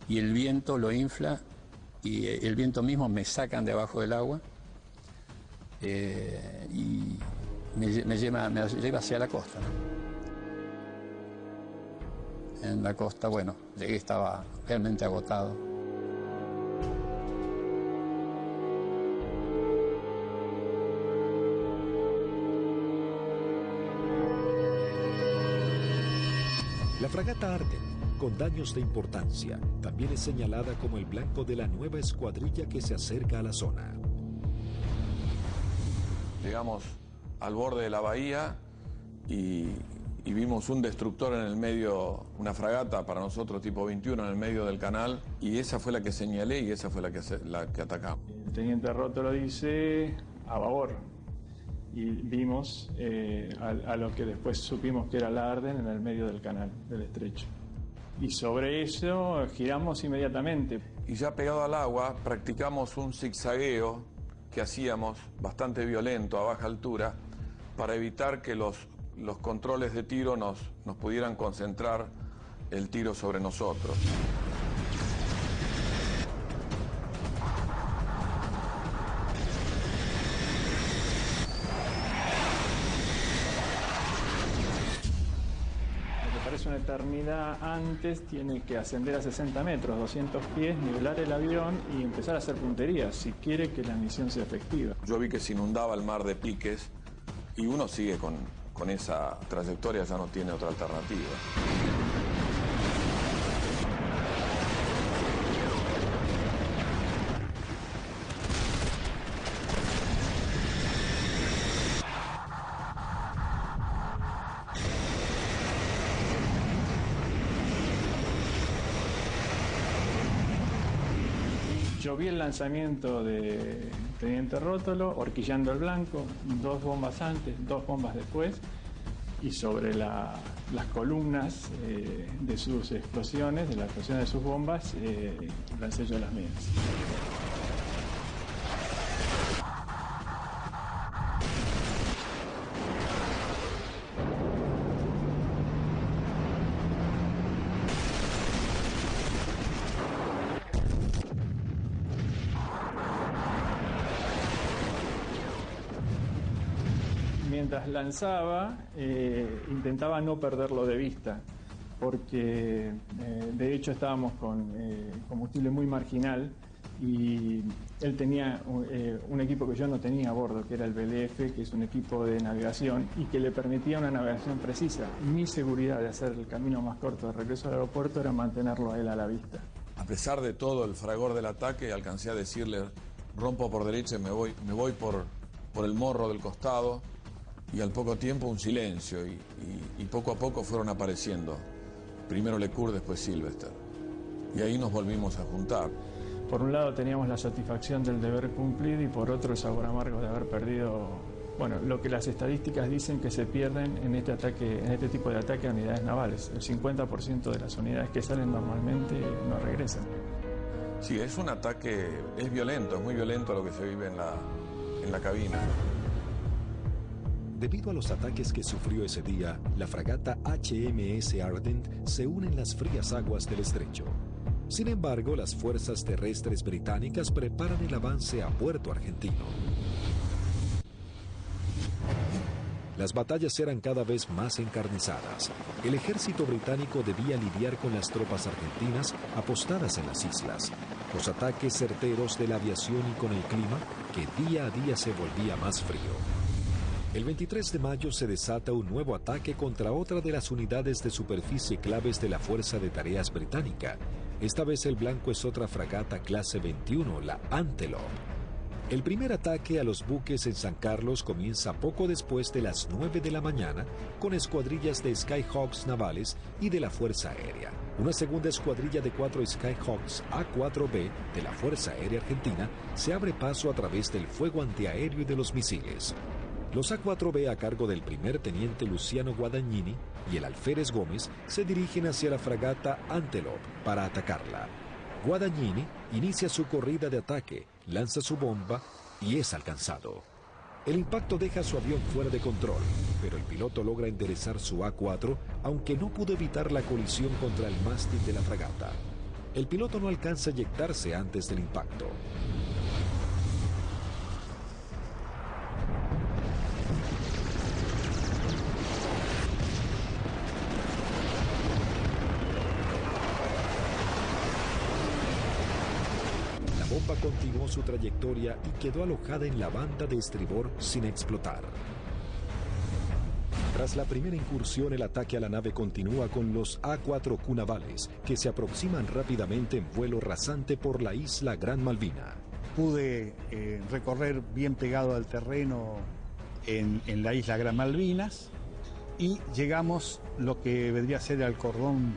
y el viento lo infla y el viento mismo me sacan de abajo del agua y me lleva hacia la costa, ¿no? En la costa, bueno, llegué, estaba realmente agotado. La fragata Arden, con daños de importancia, también es señalada como el blanco de la nueva escuadrilla que se acerca a la zona. Llegamos al borde de la bahía y vimos un destructor en el medio, una fragata para nosotros tipo 21 en el medio del canal, y esa fue la que señalé y esa fue la que atacamos. El teniente Rótolo dice a babor y vimos a lo que después supimos que era la Arden en el medio del canal, del estrecho. Y sobre eso giramos inmediatamente. Y ya pegado al agua practicamos un zigzagueo que hacíamos bastante violento a baja altura para evitar que los controles de tiro nos pudieran concentrar el tiro sobre nosotros. Lo que parece una eternidad antes tiene que ascender a 60 metros, 200 pies, nivelar el avión y empezar a hacer puntería si quiere que la misión sea efectiva. Yo vi que se inundaba el mar de piques y uno sigue con esa trayectoria, ya no tiene otra alternativa. Yo vi el lanzamiento de teniente Rótolo, horquillando el blanco, 2 bombas antes, 2 bombas después, y sobre las columnas de sus explosiones, de la explosión de sus bombas, lancé yo las mías. Mientras lanzaba, intentaba no perderlo de vista, porque de hecho estábamos con combustible muy marginal y él tenía un equipo que yo no tenía a bordo, que era el BLF, que es un equipo de navegación y que le permitía una navegación precisa. Mi seguridad de hacer el camino más corto de regreso al aeropuerto era mantenerlo a él a la vista. A pesar de todo el fragor del ataque, alcancé a decirle, rompo por derecha y me voy por el morro del costado, y al poco tiempo un silencio, y poco a poco fueron apareciendo. Primero Lecour, después Sylvester. Y ahí nos volvimos a juntar. Por un lado teníamos la satisfacción del deber cumplido y por otro el sabor amargo de haber perdido, bueno, lo que las estadísticas dicen que se pierden en este tipo de ataque a unidades navales. El 50% de las unidades que salen normalmente no regresan. Sí, es un ataque, es violento, es muy violento lo que se vive en la cabina. Debido a los ataques que sufrió ese día, la fragata HMS Ardent se une en las frías aguas del estrecho. Sin embargo, las fuerzas terrestres británicas preparan el avance a Puerto Argentino. Las batallas eran cada vez más encarnizadas. El ejército británico debía lidiar con las tropas argentinas apostadas en las islas, los ataques certeros de la aviación y con el clima que día a día se volvía más frío. El 23 de mayo se desata un nuevo ataque contra otra de las unidades de superficie claves de la Fuerza de Tareas Británica. Esta vez el blanco es otra fragata clase 21, la Antelope. El primer ataque a los buques en San Carlos comienza poco después de las 9 de la mañana con escuadrillas de Skyhawks navales y de la Fuerza Aérea. Una segunda escuadrilla de 4 Skyhawks A4B de la Fuerza Aérea Argentina se abre paso a través del fuego antiaéreo y de los misiles. Los A4B a cargo del primer teniente Luciano Guadagnini y el alférez Gómez se dirigen hacia la fragata Antelope para atacarla. Guadagnini inicia su corrida de ataque, lanza su bomba y es alcanzado. El impacto deja su avión fuera de control, pero el piloto logra enderezar su A4, aunque no pudo evitar la colisión contra el mástil de la fragata. El piloto no alcanza a eyectarse antes del impacto. La bomba continuó su trayectoria y quedó alojada en la banda de estribor sin explotar. Tras la primera incursión, el ataque a la nave continúa con los A4Q navales, que se aproximan rápidamente en vuelo rasante por la isla Gran Malvina. Pude recorrer bien pegado al terreno en la isla Gran Malvinas y llegamos lo que vendría a ser al cordón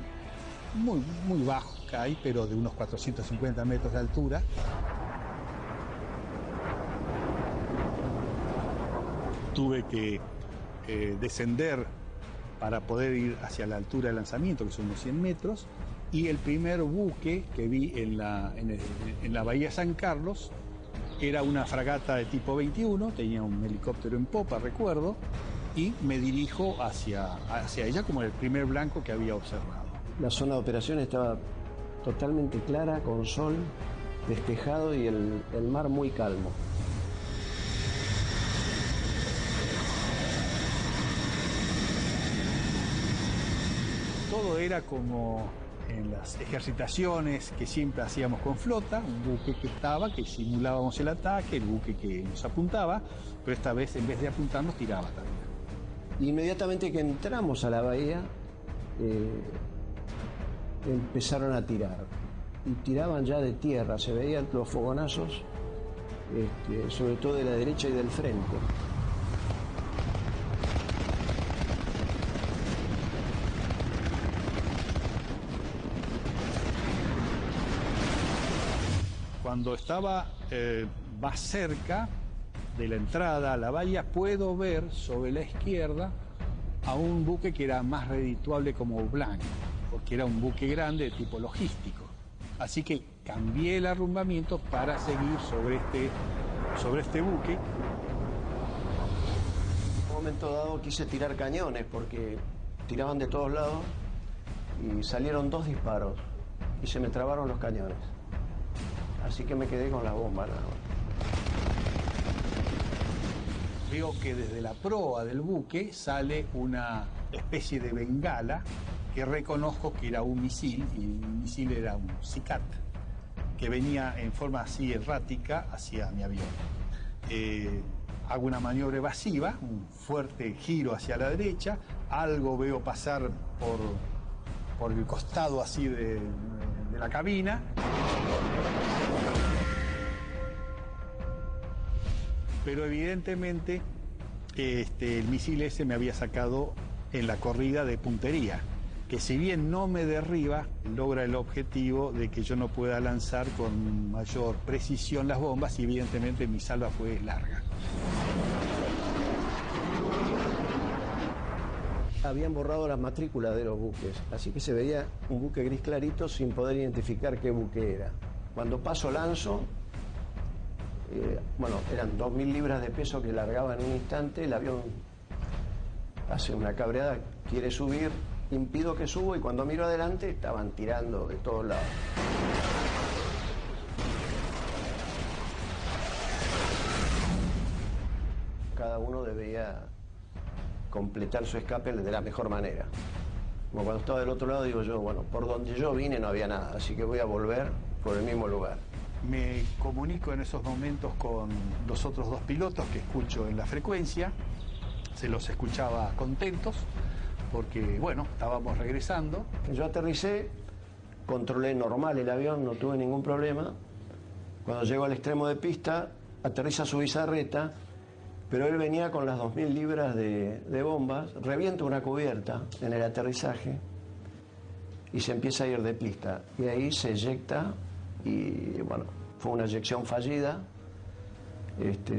muy bajo que hay, pero de unos 450 metros de altura. Tuve que descender para poder ir hacia la altura de lanzamiento, que son unos 100 metros, y el primer buque que vi en la bahía San Carlos era una fragata de tipo 21, tenía un helicóptero en popa, recuerdo, y me dirijo hacia ella como el primer blanco que había observado. La zona de operación estaba totalmente clara, con sol, despejado y el mar muy calmo. Todo era como en las ejercitaciones que siempre hacíamos con flota, un buque que estaba, que simulábamos el ataque, el buque que nos apuntaba, pero esta vez en vez de apuntarnos tiraba también. Inmediatamente que entramos a la bahía, empezaron a tirar. Y tiraban ya de tierra, se veían los fogonazos, sobre todo de la derecha y del frente. Cuando estaba más cerca de la entrada a la bahía, puedo ver sobre la izquierda a un buque que era más redituable como blanco, porque era un buque grande de tipo logístico. Así que cambié el arrumbamiento para seguir sobre este buque. En un momento dado quise tirar cañones porque tiraban de todos lados y salieron 2 disparos y se me trabaron los cañones. Así que me quedé con la bomba nada más. Veo que desde la proa del buque sale una especie de bengala que reconozco que era un misil, y el misil era un Sicat. que venía en forma así errática hacia mi avión. Hago una maniobra evasiva, un fuerte giro hacia la derecha, algo veo pasar por el costado así de la cabina. Pero evidentemente el misil ese me había sacado en la corrida de puntería, que si bien no me derriba, logra el objetivo de que yo no pueda lanzar con mayor precisión las bombas y evidentemente mi salva fue larga. Habían borrado las matrículas de los buques, así que se veía un buque gris clarito sin poder identificar qué buque era. Cuando paso lanzo, eran 2.000 libras de peso que largaba en un instante, el avión hace una cabreada, quiere subir, impido que subo y cuando miro adelante estaban tirando de todos lados. Cada uno debía completar su escape de la mejor manera. Como cuando estaba del otro lado digo yo, bueno, por donde yo vine no había nada, así que voy a volver por el mismo lugar. Me comunico en esos momentos con los otros dos pilotos que escucho en la frecuencia, se los escuchaba contentos porque, bueno, estábamos regresando. Yo aterricé, controlé normal el avión, no tuve ningún problema. Cuando llego al extremo de pista, aterriza su bizarreta, pero él venía con las 2.000 libras de bombas, revienta una cubierta en el aterrizaje y se empieza a ir de pista. Y ahí se eyecta y, bueno, fue una eyección fallida,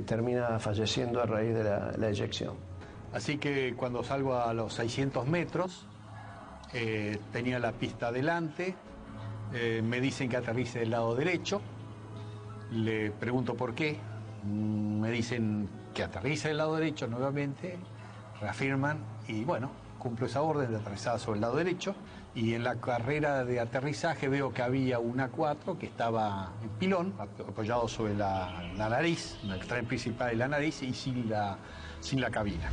termina falleciendo a raíz de la eyección. Así que cuando salgo a los 600 metros, tenía la pista adelante, me dicen que aterrice del lado derecho, le pregunto por qué, me dicen que aterrice del lado derecho nuevamente, reafirman y bueno, cumplo esa orden de aterrizar sobre el lado derecho y en la carrera de aterrizaje veo que había un A4 que estaba en pilón, apoyado sobre la nariz, en el extremo principal de la nariz y sin la cabina.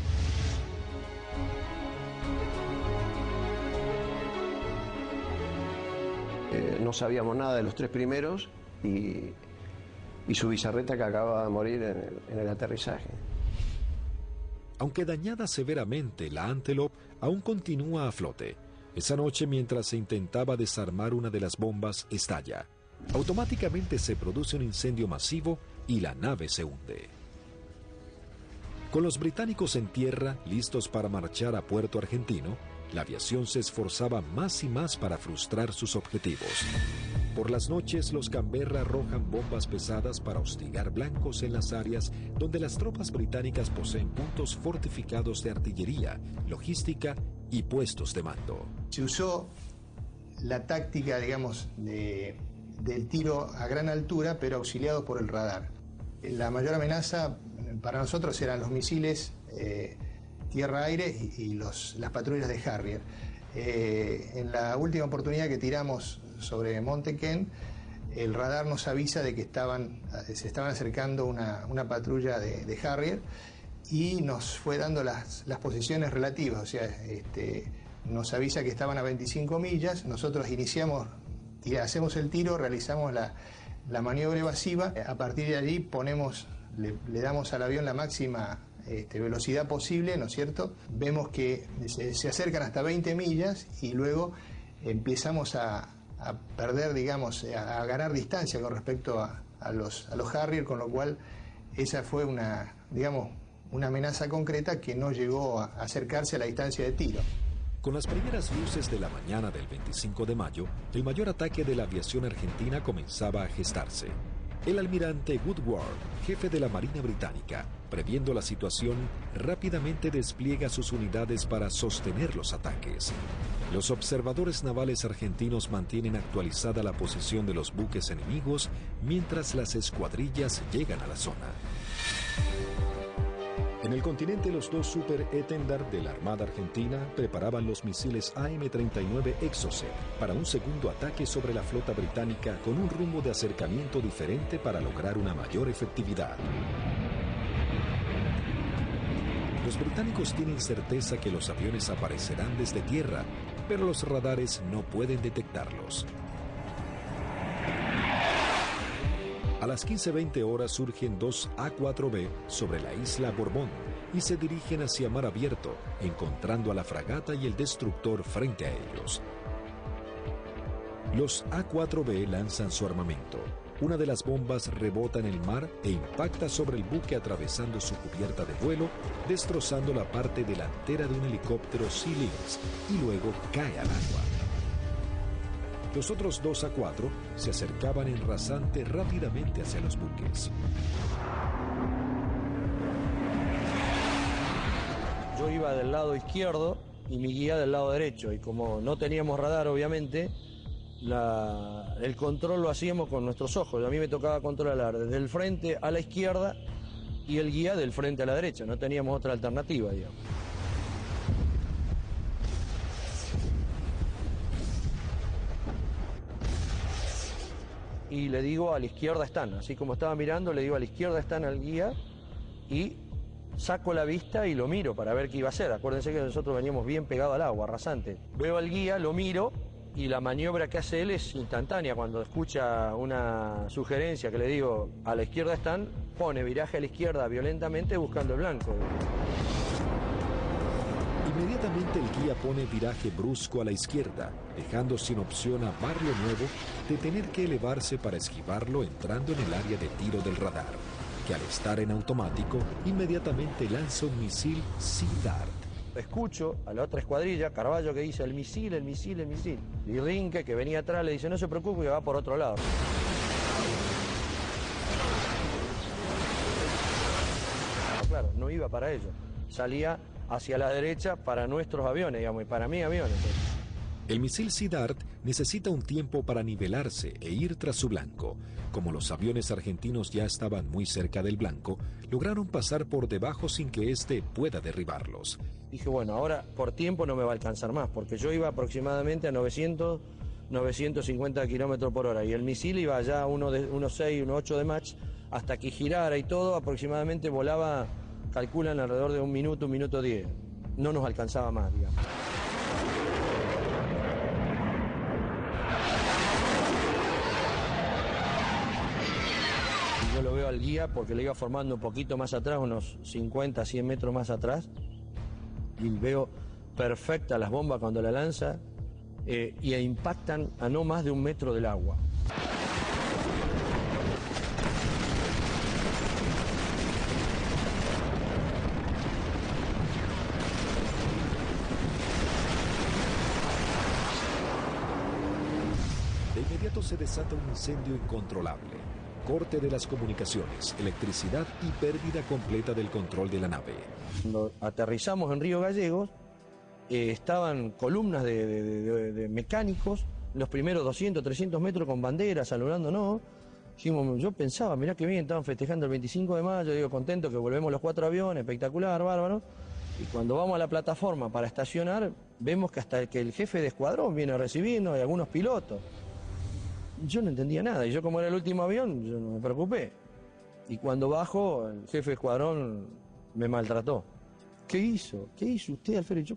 No sabíamos nada de los tres primeros y su bizarreta que acababa de morir en el aterrizaje. Aunque dañada severamente, la Antelope aún continúa a flote. Esa noche, mientras se intentaba desarmar una de las bombas, estalla. Automáticamente se produce un incendio masivo y la nave se hunde. Con los británicos en tierra, listos para marchar a Puerto Argentino, la aviación se esforzaba más y más para frustrar sus objetivos. Por las noches, los Canberra arrojan bombas pesadas para hostigar blancos en las áreas donde las tropas británicas poseen puntos fortificados de artillería, logística y puestos de mando. Se usó la táctica, digamos, del tiro a gran altura, pero auxiliado por el radar. La mayor amenaza para nosotros eran los misiles tierra-aire y las patrullas de Harrier. En la última oportunidad que tiramos sobre Monte Kent, el radar nos avisa de que se estaban acercando una patrulla de Harrier y nos fue dando las posiciones relativas, o sea, nos avisa que estaban a 25 millas, nosotros hacemos el tiro, realizamos la maniobra evasiva, a partir de allí le damos al avión la máxima velocidad posible, ¿no es cierto? Vemos que se acercan hasta 20 millas y luego empezamos a perder, digamos, a ganar distancia con respecto a los Harrier, con lo cual esa fue una amenaza concreta que no llegó a acercarse a la distancia de tiro. Con las primeras luces de la mañana del 25 de mayo, el mayor ataque de la aviación argentina comenzaba a gestarse. El almirante Woodward, jefe de la Marina Británica, previendo la situación, rápidamente despliega sus unidades para sostener los ataques. Los observadores navales argentinos mantienen actualizada la posición de los buques enemigos mientras las escuadrillas llegan a la zona. En el continente, los dos Super Étendard de la Armada Argentina preparaban los misiles AM-39 Exocet para un segundo ataque sobre la flota británica con un rumbo de acercamiento diferente para lograr una mayor efectividad. Los británicos tienen certeza que los aviones aparecerán desde tierra, pero los radares no pueden detectarlos. A las 15:20 horas surgen dos A-4B sobre la isla Borbón y se dirigen hacia mar abierto, encontrando a la fragata y el destructor frente a ellos. Los A-4B lanzan su armamento. Una de las bombas rebota en el mar e impacta sobre el buque atravesando su cubierta de vuelo, destrozando la parte delantera de un helicóptero Sea Lynx y luego cae al agua. Los otros dos A-4 se acercaban en rasante rápidamente hacia los buques. Yo iba del lado izquierdo y mi guía del lado derecho, y como no teníamos radar, obviamente, el control lo hacíamos con nuestros ojos. A mí me tocaba controlar desde el frente a la izquierda y el guía del frente a la derecha. No teníamos otra alternativa, digamos. Y le digo, a la izquierda están. Así como estaba mirando, le digo, a la izquierda están al guía, y saco la vista y lo miro para ver qué iba a hacer. Acuérdense que nosotros veníamos bien pegados al agua, rasante. Veo al guía, lo miro, y la maniobra que hace él es instantánea. Cuando escucha una sugerencia que le digo, a la izquierda están, pone viraje a la izquierda violentamente buscando el blanco. Inmediatamente el guía pone viraje brusco a la izquierda, dejando sin opción a Barrio Nuevo de tener que elevarse para esquivarlo entrando en el área de tiro del radar, que al estar en automático, inmediatamente lanza un misil Sea Dart. Escucho a la otra escuadrilla, Carballo, que dice el misil, el misil, el misil. Y Rinque, que venía atrás, le dice, no se preocupe, que va por otro lado. Claro, no iba para ellos. Salía hacia la derecha para nuestros aviones, digamos, y para mis aviones. El misil Sea Dart necesita un tiempo para nivelarse e ir tras su blanco. Como los aviones argentinos ya estaban muy cerca del blanco, lograron pasar por debajo sin que éste pueda derribarlos. Dije, bueno, ahora por tiempo no me va a alcanzar más, porque yo iba aproximadamente a 900, 950 kilómetros por hora, y el misil iba ya a 1.6, 1.8 de Mach, hasta que girara y todo, aproximadamente volaba, calculan, alrededor de 1 minuto 10. No nos alcanzaba más, digamos. Yo lo veo al guía porque le iba formando un poquito más atrás, unos 50, 100 metros más atrás, y veo perfecta las bombas cuando la lanza, y impactan a no más de 1 metro del agua. De inmediato se desata un incendio incontrolable. Corte de las comunicaciones, electricidad y pérdida completa del control de la nave. Cuando aterrizamos en Río Gallegos, estaban columnas de mecánicos, los primeros 200, 300 metros con banderas, saludándonos. Yo pensaba, mirá qué bien, estaban festejando el 25 de mayo, digo, contento que volvemos los 4 aviones, espectacular, bárbaro. Y cuando vamos a la plataforma para estacionar, vemos que hasta que el jefe de escuadrón viene recibiendo, y algunos pilotos. Yo no entendía nada, y yo como era el último avión, yo no me preocupé. Y cuando bajo, el jefe de escuadrón me maltrató. ¿Qué hizo? ¿Qué hizo usted, Alfredo? Yo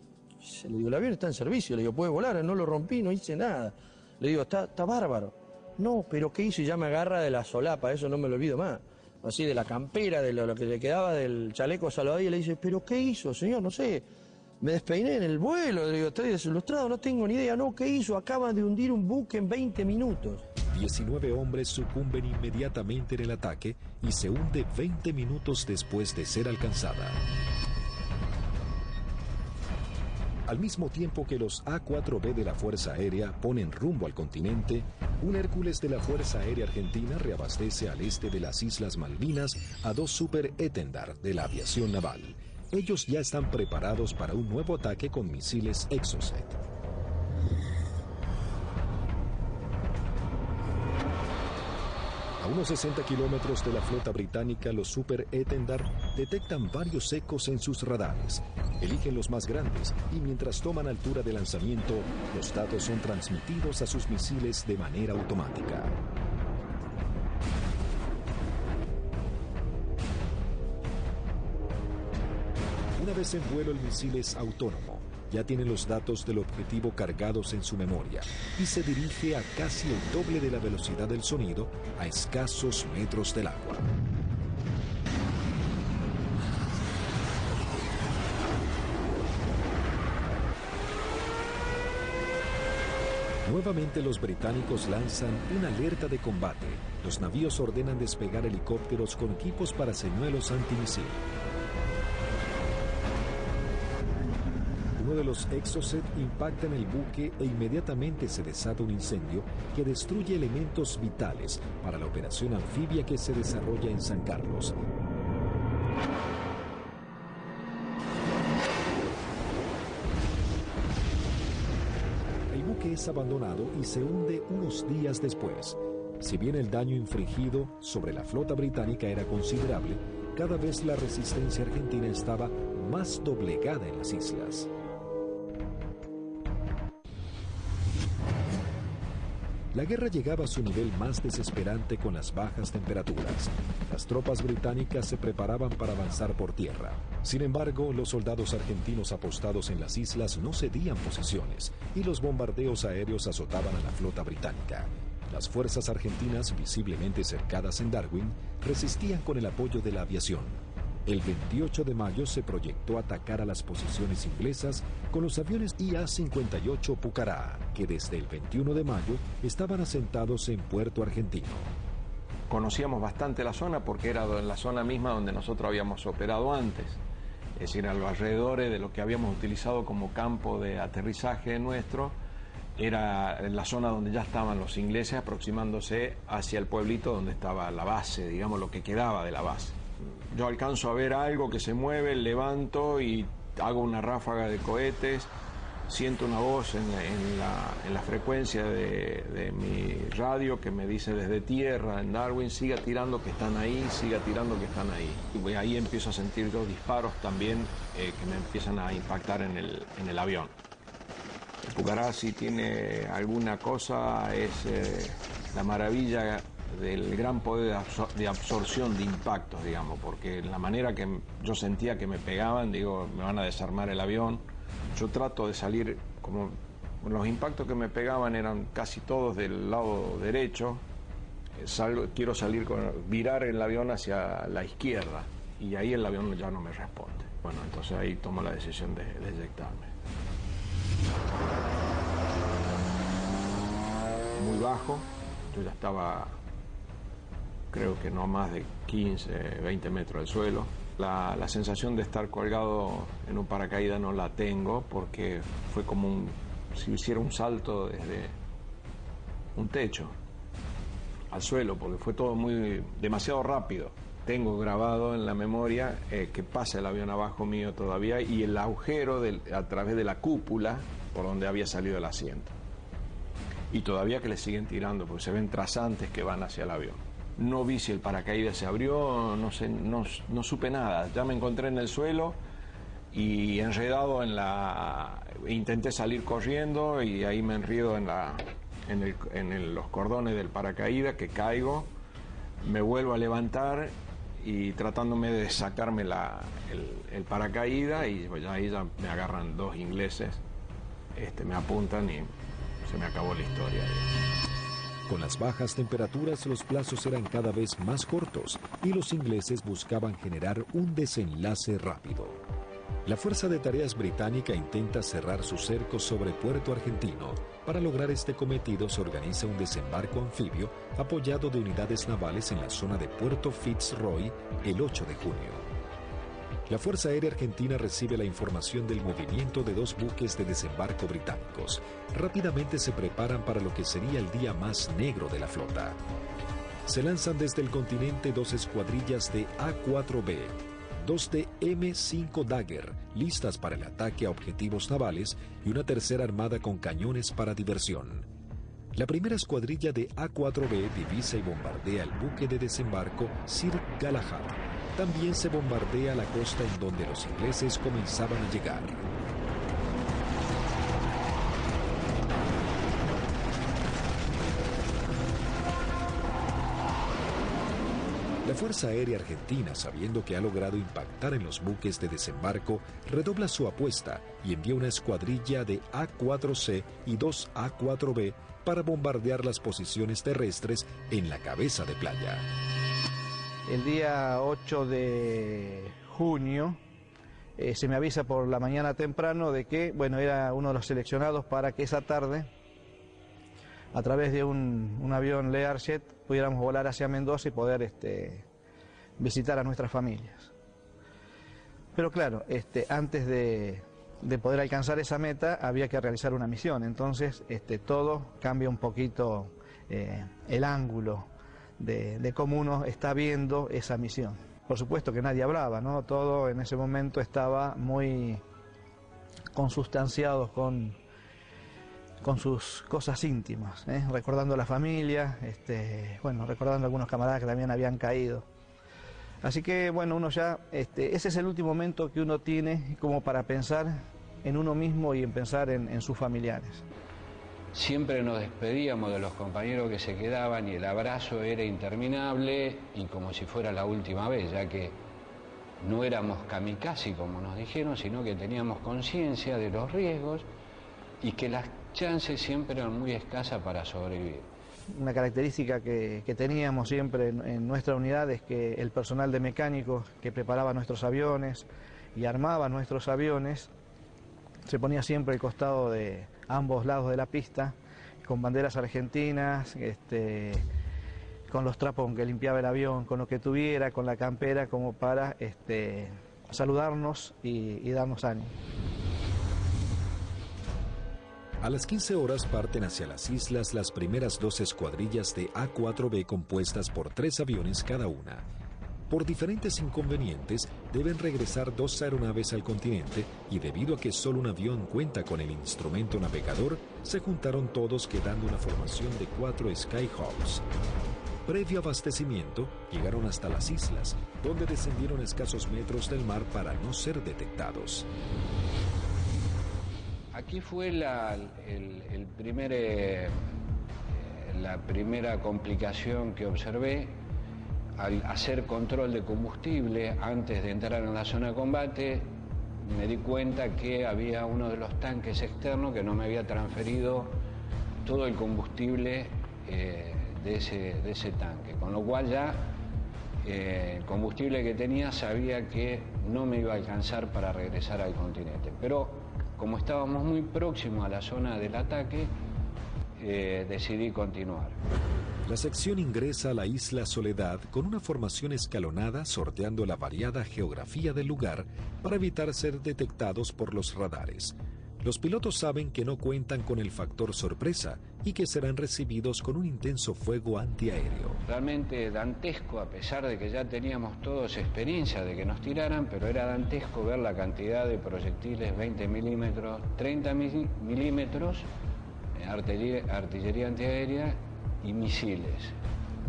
le digo, el avión está en servicio, le digo, puede volar, no lo rompí, no hice nada. Le digo, está bárbaro. No, pero ¿qué hizo? Y ya me agarra de la solapa, eso no me lo olvido más. Así de la campera, de lo que le quedaba del chaleco salvavidas, y le dice, ¿pero qué hizo, señor? No sé. Me despeiné en el vuelo, le digo, estoy desilustrado, no tengo ni idea. No, ¿qué hizo? Acaban de hundir un buque en 20 minutos. 19 hombres sucumben inmediatamente en el ataque y se hunde 20 minutos después de ser alcanzada. Al mismo tiempo que los A-4B de la Fuerza Aérea ponen rumbo al continente, un Hércules de la Fuerza Aérea Argentina reabastece al este de las Islas Malvinas a 2 Super Étendard de la aviación naval. Ellos ya están preparados para un nuevo ataque con misiles Exocet. A unos 60 kilómetros de la flota británica, los Super Étendard detectan varios ecos en sus radares. Eligen los más grandes y mientras toman altura de lanzamiento, los datos son transmitidos a sus misiles de manera automática. Una vez en vuelo, el misil es autónomo ya tiene los datos del objetivo cargados en su memoria y se dirige a casi el doble de la velocidad del sonido a escasos metros del agua. Nuevamente los británicos lanzan una alerta de combate. Los navíos ordenan despegar helicópteros con equipos para señuelos antimisil. Uno de los Exocet impacta en el buque e inmediatamente se desata un incendio que destruye elementos vitales para la operación anfibia que se desarrolla en San Carlos. El buque es abandonado y se hunde unos días después. Si bien el daño infligido sobre la flota británica era considerable, cada vez la resistencia argentina estaba más doblegada en las islas. La guerra llegaba a su nivel más desesperante con las bajas temperaturas. Las tropas británicas se preparaban para avanzar por tierra. Sin embargo, los soldados argentinos apostados en las islas no cedían posiciones y los bombardeos aéreos azotaban a la flota británica. Las fuerzas argentinas, visiblemente cercadas en Darwin, resistían con el apoyo de la aviación. El 28 de mayo se proyectó atacar a las posiciones inglesas con los aviones IA-58 Pucará, que desde el 21 de mayo estaban asentados en Puerto Argentino. Conocíamos bastante la zona porque era en la zona misma donde nosotros habíamos operado antes, es decir, a los alrededores de lo que habíamos utilizado como campo de aterrizaje nuestro, era en la zona donde ya estaban los ingleses aproximándose hacia el pueblito donde estaba la base, digamos lo que quedaba de la base. Yo alcanzo a ver algo que se mueve, levanto y hago una ráfaga de cohetes, siento una voz en la frecuencia de mi radio que me dice desde tierra en Darwin, siga tirando que están ahí, siga tirando que están ahí. Y ahí empiezo a sentir dos disparos también que me empiezan a impactar en el avión. El Pucará, si tiene alguna cosa, es la maravilla del gran poder de absorción de impactos, digamos, porque la manera que yo sentía que me pegaban, digo, me van a desarmar el avión. Yo trato de salir, como los impactos que me pegaban eran casi todos del lado derecho, quiero salir virar el avión hacia la izquierda y ahí el avión ya no me responde. Bueno, entonces ahí tomo la decisión de eyectarme. Muy bajo, yo ya estaba, creo que no más de 15, 20 metros del suelo. La sensación de estar colgado en un paracaídas no la tengo porque fue como si hiciera un salto desde un techo al suelo, porque fue todo demasiado rápido. Tengo grabado en la memoria que pasa el avión abajo mío todavía y el agujero a través de la cúpula por donde había salido el asiento. Y todavía que le siguen tirando, porque se ven trazantes que van hacia el avión. No vi si el paracaídas se abrió, no sé, no supe nada. Ya me encontré en el suelo y enredado intenté salir corriendo y ahí me enredo en los cordones del paracaídas, que caigo, me vuelvo a levantar y tratándome de sacarme el paracaídas y pues ahí ya me agarran dos ingleses, me apuntan y se me acabó la historia. Con las bajas temperaturas, los plazos eran cada vez más cortos y los ingleses buscaban generar un desenlace rápido. La Fuerza de Tareas Británica intenta cerrar su cerco sobre Puerto Argentino. Para lograr este cometido se organiza un desembarco anfibio apoyado de unidades navales en la zona de Puerto Fitzroy el 8 de junio. La Fuerza Aérea Argentina recibe la información del movimiento de dos buques de desembarco británicos. Rápidamente se preparan para lo que sería el día más negro de la flota. Se lanzan desde el continente dos escuadrillas de A-4B, dos de M5 Dagger, listas para el ataque a objetivos navales, y una tercera armada con cañones para diversión. La primera escuadrilla de A-4B divisa y bombardea el buque de desembarco Sir Galahad. También se bombardea la costa en donde los ingleses comenzaban a llegar. La Fuerza Aérea Argentina, sabiendo que ha logrado impactar en los buques de desembarco, redobla su apuesta y envía una escuadrilla de A-4C y 2 A-4B para bombardear las posiciones terrestres en la cabeza de playa. El día 8 de junio se me avisa por la mañana temprano de que, bueno, era uno de los seleccionados para que esa tarde, a través de un avión Learjet, pudiéramos volar hacia Mendoza y poder visitar a nuestras familias. Pero claro, antes de poder alcanzar esa meta había que realizar una misión, entonces todo cambia un poquito el ángulo de cómo uno está viendo esa misión. Por supuesto que nadie hablaba, ¿no? Todo en ese momento estaba muy consustanciado con sus cosas íntimas, recordando a la familia, bueno, recordando a algunos camaradas que también habían caído. Así que bueno, uno ya, ese es el último momento que uno tiene como para pensar en uno mismo y en pensar en sus familiares. Siempre nos despedíamos de los compañeros que se quedaban y el abrazo era interminable y como si fuera la última vez, ya que no éramos kamikaze como nos dijeron, sino que teníamos conciencia de los riesgos y que las chances siempre eran muy escasas para sobrevivir. Una característica que teníamos siempre en nuestra unidad es que el personal de mecánicos que preparaba nuestros aviones y armaba nuestros aviones se ponía siempre al costado de ambos lados de la pista, con banderas argentinas, con los trapos con que limpiaba el avión, con lo que tuviera, con la campera, como para saludarnos y darnos ánimo. A las 15 horas parten hacia las islas las primeras 2 escuadrillas de A-4B compuestas por 3 aviones cada una. Por diferentes inconvenientes, deben regresar 2 aeronaves al continente y debido a que solo un avión cuenta con el instrumento navegador, se juntaron todos quedando una formación de 4 Skyhawks. Previo abastecimiento, llegaron hasta las islas, donde descendieron a escasos metros del mar para no ser detectados. Aquí fue la primera complicación que observé. Al hacer control de combustible antes de entrar en la zona de combate, me di cuenta que había uno de los tanques externos que no me había transferido todo el combustible de ese tanque, con lo cual ya el combustible que tenía sabía que no me iba a alcanzar para regresar al continente. Pero como estábamos muy próximos a la zona del ataque, decidí continuar. La sección ingresa a la isla Soledad con una formación escalonada sorteando la variada geografía del lugar para evitar ser detectados por los radares. Los pilotos saben que no cuentan con el factor sorpresa y que serán recibidos con un intenso fuego antiaéreo. Realmente dantesco, a pesar de que ya teníamos todos experiencia de que nos tiraran, pero era dantesco ver la cantidad de proyectiles 20 milímetros, 30 milímetros, artillería antiaérea y misiles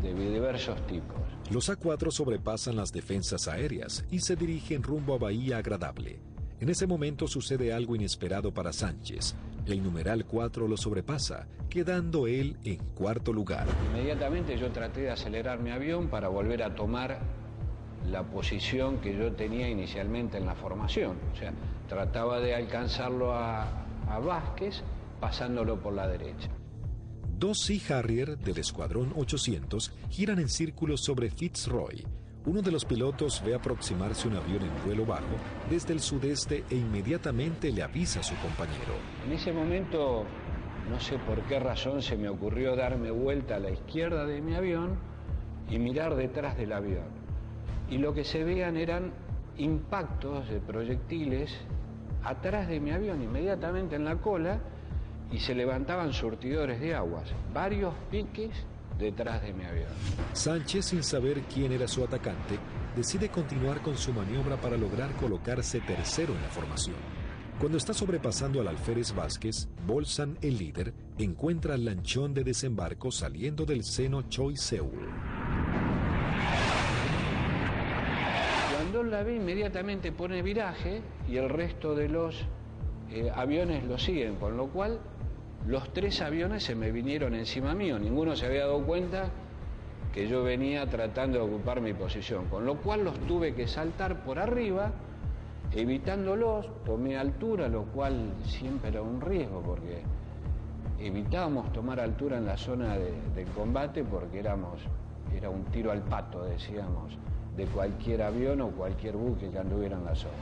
de diversos tipos. Los A4 sobrepasan las defensas aéreas y se dirigen rumbo a Bahía Agradable. En ese momento sucede algo inesperado para Sánchez. El numeral 4 lo sobrepasa, quedando él en 4º lugar. Inmediatamente yo traté de acelerar mi avión para volver a tomar la posición que yo tenía inicialmente en la formación. O sea, trataba de alcanzarlo a Vázquez pasándolo por la derecha. 2 Sea Harrier del Escuadrón 800 giran en círculos sobre Fitzroy. Uno de los pilotos ve aproximarse un avión en vuelo bajo desde el sudeste e inmediatamente le avisa a su compañero. En ese momento, no sé por qué razón, se me ocurrió darme vuelta a la izquierda de mi avión y mirar detrás del avión. Y lo que se veían eran impactos de proyectiles atrás de mi avión, inmediatamente en la cola, y se levantaban surtidores de aguas, varios piques detrás de mi avión. Sánchez, sin saber quién era su atacante, decide continuar con su maniobra para lograr colocarse tercero en la formación. Cuando está sobrepasando al alférez Vázquez, Bolsan, el líder, encuentra al lanchón de desembarco saliendo del seno Choi Seul. Cuando la ve, inmediatamente pone viraje y el resto de los aviones lo siguen, con lo cual los 3 aviones se me vinieron encima mío. Ninguno se había dado cuenta que yo venía tratando de ocupar mi posición, con lo cual los tuve que saltar por arriba, evitándolos, tomé altura, lo cual siempre era un riesgo, porque evitábamos tomar altura en la zona del combate, porque era un tiro al pato, decíamos, de cualquier avión o cualquier buque que anduviera en la zona.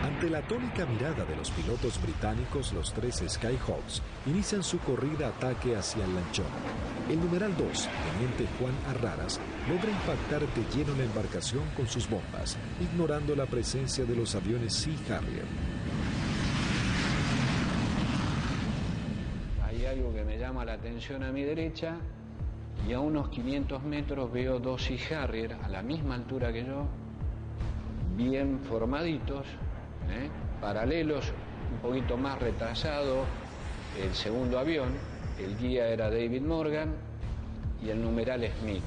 Ante la atónica mirada de los pilotos británicos, los 3 Skyhawks inician su corrida-ataque hacia el lanchón. El numeral 2, teniente Juan Arraras, logra impactar de lleno la embarcación con sus bombas, ignorando la presencia de los aviones Sea Harrier. Hay algo que me llama la atención a mi derecha, y a unos 500 metros veo 2 Sea Harrier a la misma altura que yo, bien formaditos, paralelos, un poquito más retrasado el segundo avión. El guía era David Morgan y el numeral Smith.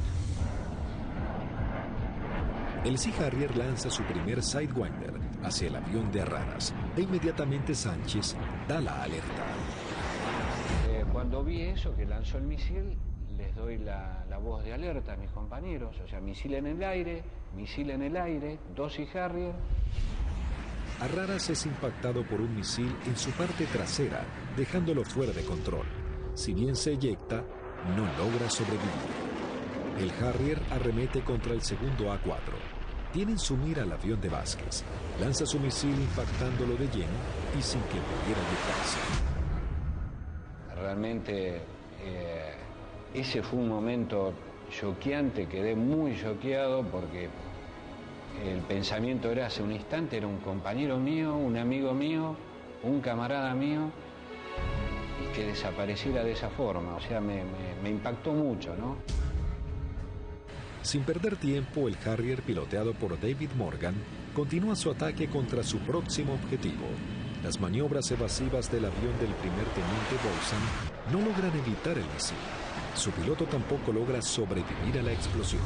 El Sea Harrier lanza su primer Sidewinder hacia el avión de Arraras e inmediatamente Sánchez da la alerta. Cuando vi eso, que lanzó el misil, les doy la voz de alerta a mis compañeros, o sea, misil en el aire, 2 Sea Harrier. Arraras es impactado por un misil en su parte trasera, dejándolo fuera de control. Si bien se eyecta, no logra sobrevivir. El Harrier arremete contra el segundo A4. Tiene en su mira al avión de Vázquez. Lanza su misil impactándolo de lleno y sin que pudiera eyectarse. Realmente ese fue un momento choqueante, quedé muy choqueado porque el pensamiento era, hace un instante, era un compañero mío, un amigo mío, un camarada mío, y que desapareciera de esa forma. O sea, me impactó mucho, ¿no? Sin perder tiempo, el Harrier, piloteado por David Morgan, continúa su ataque contra su próximo objetivo. Las maniobras evasivas del avión del primer teniente Bolson no logran evitar el misil. Su piloto tampoco logra sobrevivir a la explosión.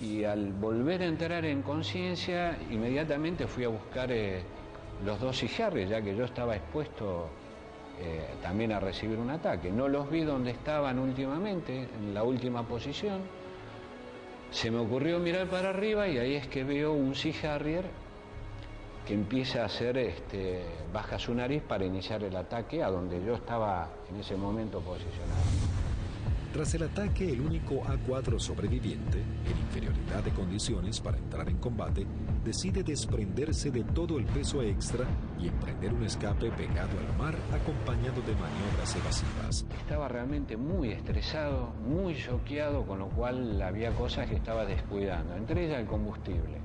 Y al volver a entrar en conciencia, inmediatamente fui a buscar los 2 Sea Harrier, ya que yo estaba expuesto también a recibir un ataque. No los vi donde estaban últimamente, en la última posición. Se me ocurrió mirar para arriba y ahí es que veo un Sea Harrier que empieza a hacer, baja su nariz para iniciar el ataque a donde yo estaba en ese momento posicionado. Tras el ataque, el único A4 sobreviviente, en inferioridad de condiciones para entrar en combate, decide desprenderse de todo el peso extra y emprender un escape pegado al mar acompañado de maniobras evasivas. Estaba realmente muy estresado, muy choqueado, con lo cual había cosas que estaba descuidando, entre ellas el combustible.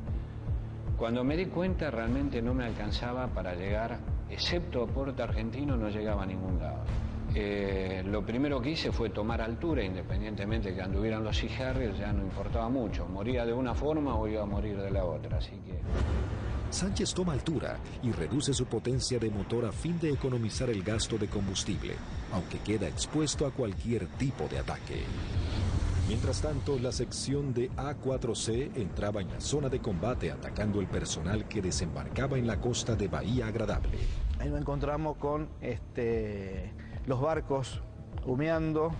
Cuando me di cuenta, realmente no me alcanzaba para llegar, excepto a Puerto Argentino, no llegaba a ningún lado. Lo primero que hice fue tomar altura, independientemente que anduvieran los Sea Harrier, ya no importaba mucho, moría de una forma o iba a morir de la otra, así que... Sánchez toma altura y reduce su potencia de motor a fin de economizar el gasto de combustible, aunque queda expuesto a cualquier tipo de ataque. Mientras tanto, la sección de A4C entraba en la zona de combate atacando el personal que desembarcaba en la costa de Bahía Agradable. Ahí nos encontramos con los barcos humeando,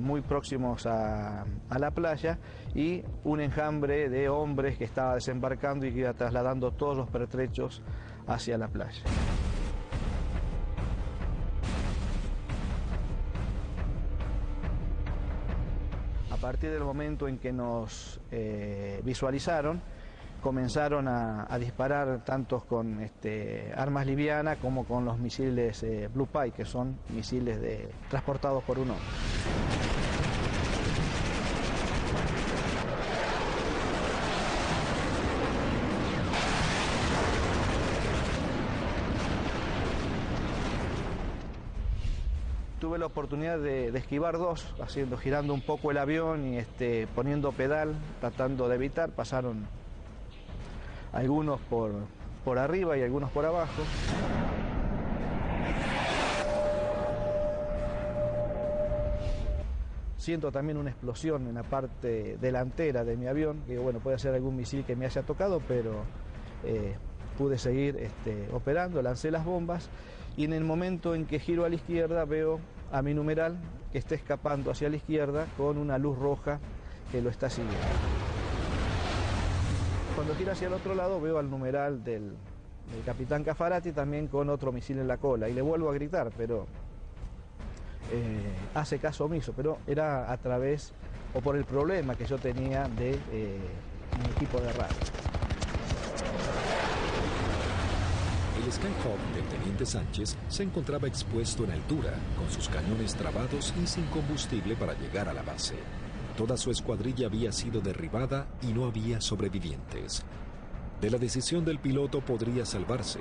muy próximos a la playa, y un enjambre de hombres que estaba desembarcando y que iba trasladando todos los pertrechos hacia la playa. A partir del momento en que nos visualizaron, comenzaron a disparar tanto con armas livianas como con los misiles Blue Pie, que son misiles transportados por un hombre. Tuve la oportunidad de esquivar 2, girando un poco el avión y poniendo pedal, tratando de evitar. Pasaron algunos por arriba y algunos por abajo. Siento también una explosión en la parte delantera de mi avión, que bueno, puede ser algún misil que me haya tocado, pero pude seguir operando, lancé las bombas y en el momento en que giro a la izquierda veo a mi numeral que está escapando hacia la izquierda con una luz roja que lo está siguiendo. Cuando gira hacia el otro lado veo al numeral del capitán Caffarati también con otro misil en la cola y le vuelvo a gritar, pero hace caso omiso, pero era a través o por el problema que yo tenía de mi equipo de radio. El Skyhawk del teniente Sánchez se encontraba expuesto en altura, con sus cañones trabados y sin combustible para llegar a la base. Toda su escuadrilla había sido derribada y no había sobrevivientes. De la decisión del piloto podría salvarse,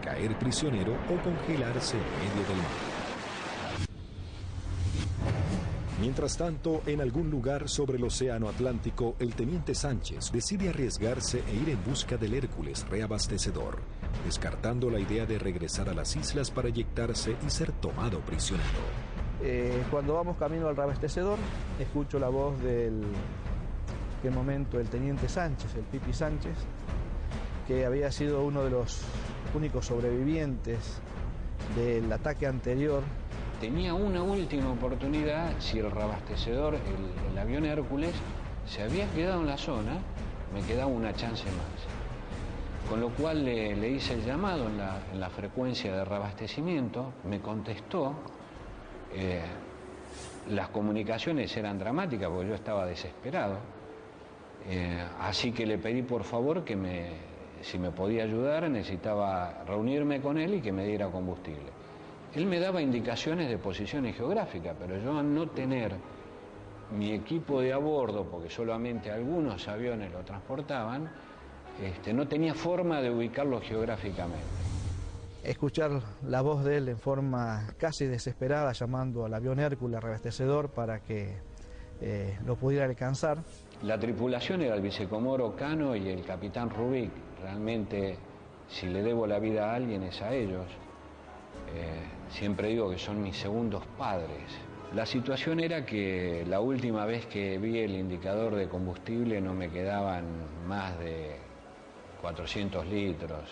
caer prisionero o congelarse en medio del mar. Mientras tanto, en algún lugar sobre el océano Atlántico, el teniente Sánchez decide arriesgarse e ir en busca del Hércules reabastecedor, descartando la idea de regresar a las islas para eyectarse y ser tomado prisionero. Cuando vamos camino al reabastecedor, escucho la voz del momento el teniente Sánchez, el Pipi Sánchez, que había sido uno de los únicos sobrevivientes del ataque anterior. Tenía una última oportunidad, si el reabastecedor, el avión Hércules, se había quedado en la zona, me quedaba una chance más. Con lo cual le hice el llamado en la frecuencia de reabastecimiento, me contestó. Las comunicaciones eran dramáticas porque yo estaba desesperado. Así que le pedí por favor que si me podía ayudar, necesitaba reunirme con él y que me diera combustible. Él me daba indicaciones de posiciones geográficas, pero yo al no tener mi equipo de a bordo, porque solamente algunos aviones lo transportaban, no tenía forma de ubicarlo geográficamente. Escuchar la voz de él en forma casi desesperada, llamando al avión Hércules reabastecedor para que lo pudiera alcanzar. La tripulación era el vicecomoro Cano y el capitán Rubik. Realmente, si le debo la vida a alguien es a ellos. Siempre digo que son mis segundos padres. La situación era que la última vez que vi el indicador de combustible no me quedaban más de 400 litros,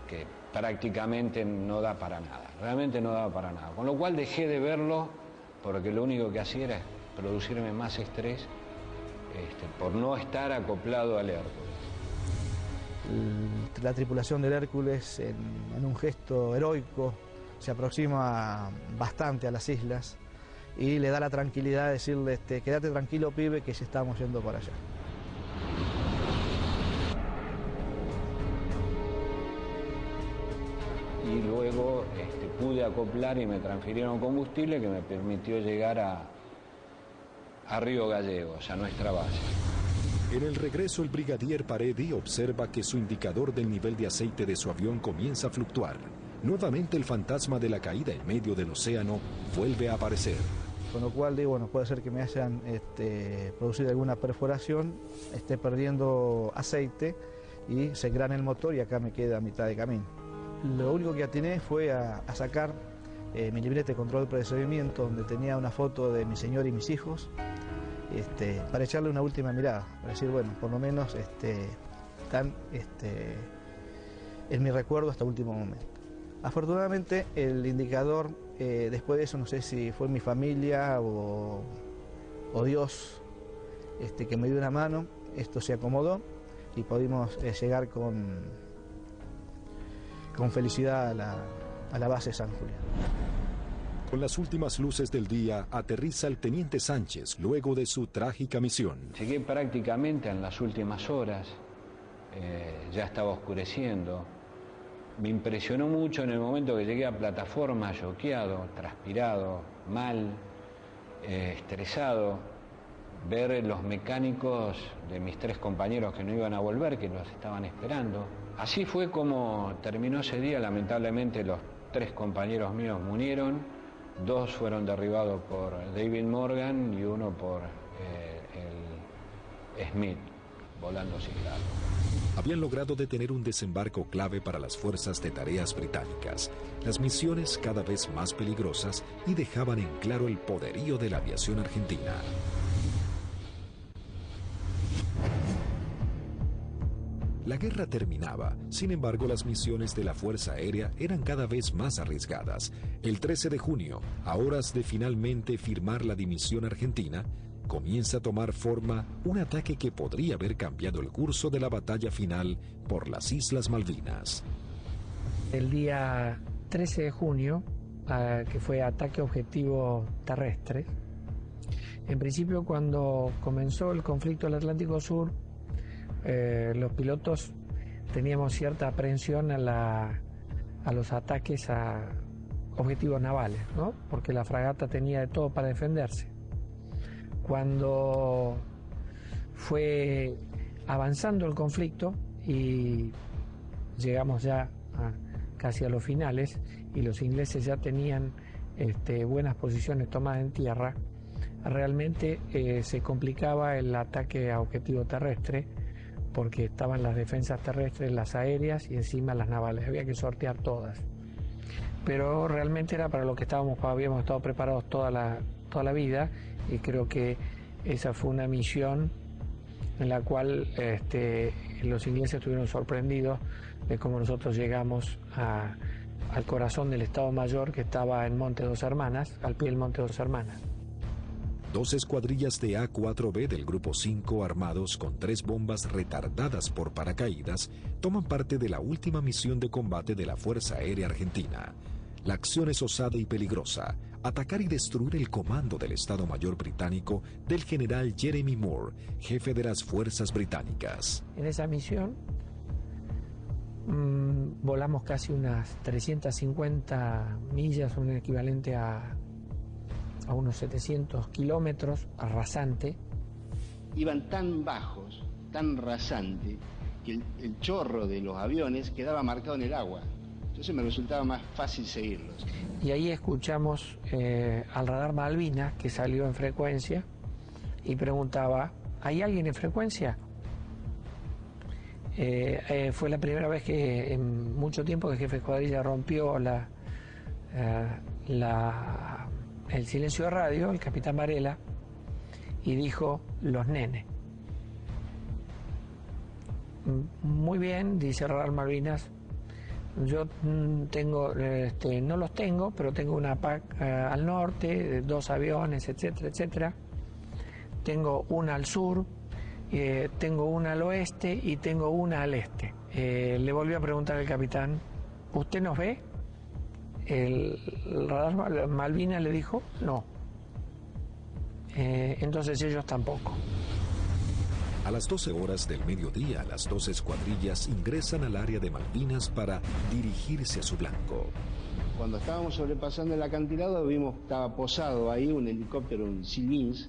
que prácticamente no da para nada, realmente no daba para nada. Con lo cual dejé de verlo porque lo único que hacía era producirme más estrés por no estar acoplado al Hércules. La tripulación del Hércules, en un gesto heroico, se aproxima bastante a las islas y le da la tranquilidad de decirle, quédate tranquilo, pibe, que ya estamos yendo para allá. Y luego pude acoplar y me transfirieron combustible que me permitió llegar a Río Gallegos, a nuestra base. En el regreso, el brigadier Paredi observa que su indicador del nivel de aceite de su avión comienza a fluctuar. Nuevamente el fantasma de la caída en medio del océano vuelve a aparecer. Con lo cual digo, bueno, puede ser que me hayan producido alguna perforación, esté perdiendo aceite y se engrane el motor y acá me queda a mitad de camino. Lo único que atiné fue a sacar mi libreta de control de procedimiento, donde tenía una foto de mi señor y mis hijos, para echarle una última mirada, para decir, bueno, por lo menos están en mi recuerdo hasta el último momento. Afortunadamente el indicador, después de eso, no sé si fue mi familia o Dios que me dio una mano, esto se acomodó y pudimos llegar con felicidad a la base San Julián. Con las últimas luces del día, aterriza el teniente Sánchez luego de su trágica misión. Llegué prácticamente en las últimas horas, ya estaba oscureciendo. Me impresionó mucho en el momento que llegué a plataforma, choqueado, transpirado, mal, estresado, ver los mecánicos de mis 3 compañeros que no iban a volver, que los estaban esperando. Así fue como terminó ese día. Lamentablemente los 3 compañeros míos murieron, 2 fueron derribados por David Morgan y 1 por el Smith, volando sin largo. Habían logrado detener un desembarco clave para las fuerzas de tareas británicas, las misiones cada vez más peligrosas y dejaban en claro el poderío de la aviación argentina. La guerra terminaba, sin embargo las misiones de la Fuerza Aérea eran cada vez más arriesgadas. El 13 de junio, a horas de finalmente firmar la dimisión argentina, comienza a tomar forma un ataque que podría haber cambiado el curso de la batalla final por las Islas Malvinas. El día 13 de junio, que fue ataque objetivo terrestre, en principio cuando comenzó el conflicto del Atlántico Sur, los pilotos teníamos cierta aprehensión a los ataques a objetivos navales, ¿no? Porque la fragata tenía de todo para defenderse. Cuando fue avanzando el conflicto y llegamos ya casi a los finales y los ingleses ya tenían buenas posiciones tomadas en tierra, realmente se complicaba el ataque a objetivo terrestre, porque estaban las defensas terrestres, las aéreas y encima las navales. Había que sortear todas. Pero realmente era para lo que habíamos estado preparados toda la vida, y creo que esa fue una misión en la cual los ingleses estuvieron sorprendidos de cómo nosotros llegamos al corazón del Estado Mayor, que estaba en Monte Dos Hermanas, al pie del Monte Dos Hermanas. 2 escuadrillas de A-4B del Grupo 5, armados con 3 bombas retardadas por paracaídas, toman parte de la última misión de combate de la Fuerza Aérea Argentina. La acción es osada y peligrosa: atacar y destruir el comando del Estado Mayor británico del general Jeremy Moore, jefe de las fuerzas británicas. En esa misión volamos casi unas 350 millas, un equivalente a unos 700 kilómetros, a rasante. Iban tan bajos, tan rasante, que el chorro de los aviones quedaba marcado en el agua. Entonces me resultaba más fácil seguirlos. Y ahí escuchamos al radar Malvinas, que salió en frecuencia, y preguntaba: ¿hay alguien en frecuencia? Fue la primera vez que en mucho tiempo que el jefe de escuadrilla rompió el silencio de radio, el capitán Varela, y dijo: los nenes. Muy bien, dice el radar Malvinas, yo tengo, no los tengo, pero tengo una PAC al norte, 2 aviones, etcétera, etcétera. Tengo una al sur, tengo una al oeste y tengo una al este. Le volvió a preguntar el capitán: ¿usted nos ve? El radar Malvinas le dijo: no. Entonces ellos tampoco. A las 12 horas del mediodía, las 2 escuadrillas ingresan al área de Malvinas para dirigirse a su blanco. Cuando estábamos sobrepasando el acantilado, vimos que estaba posado ahí un helicóptero, un Sea Lynx,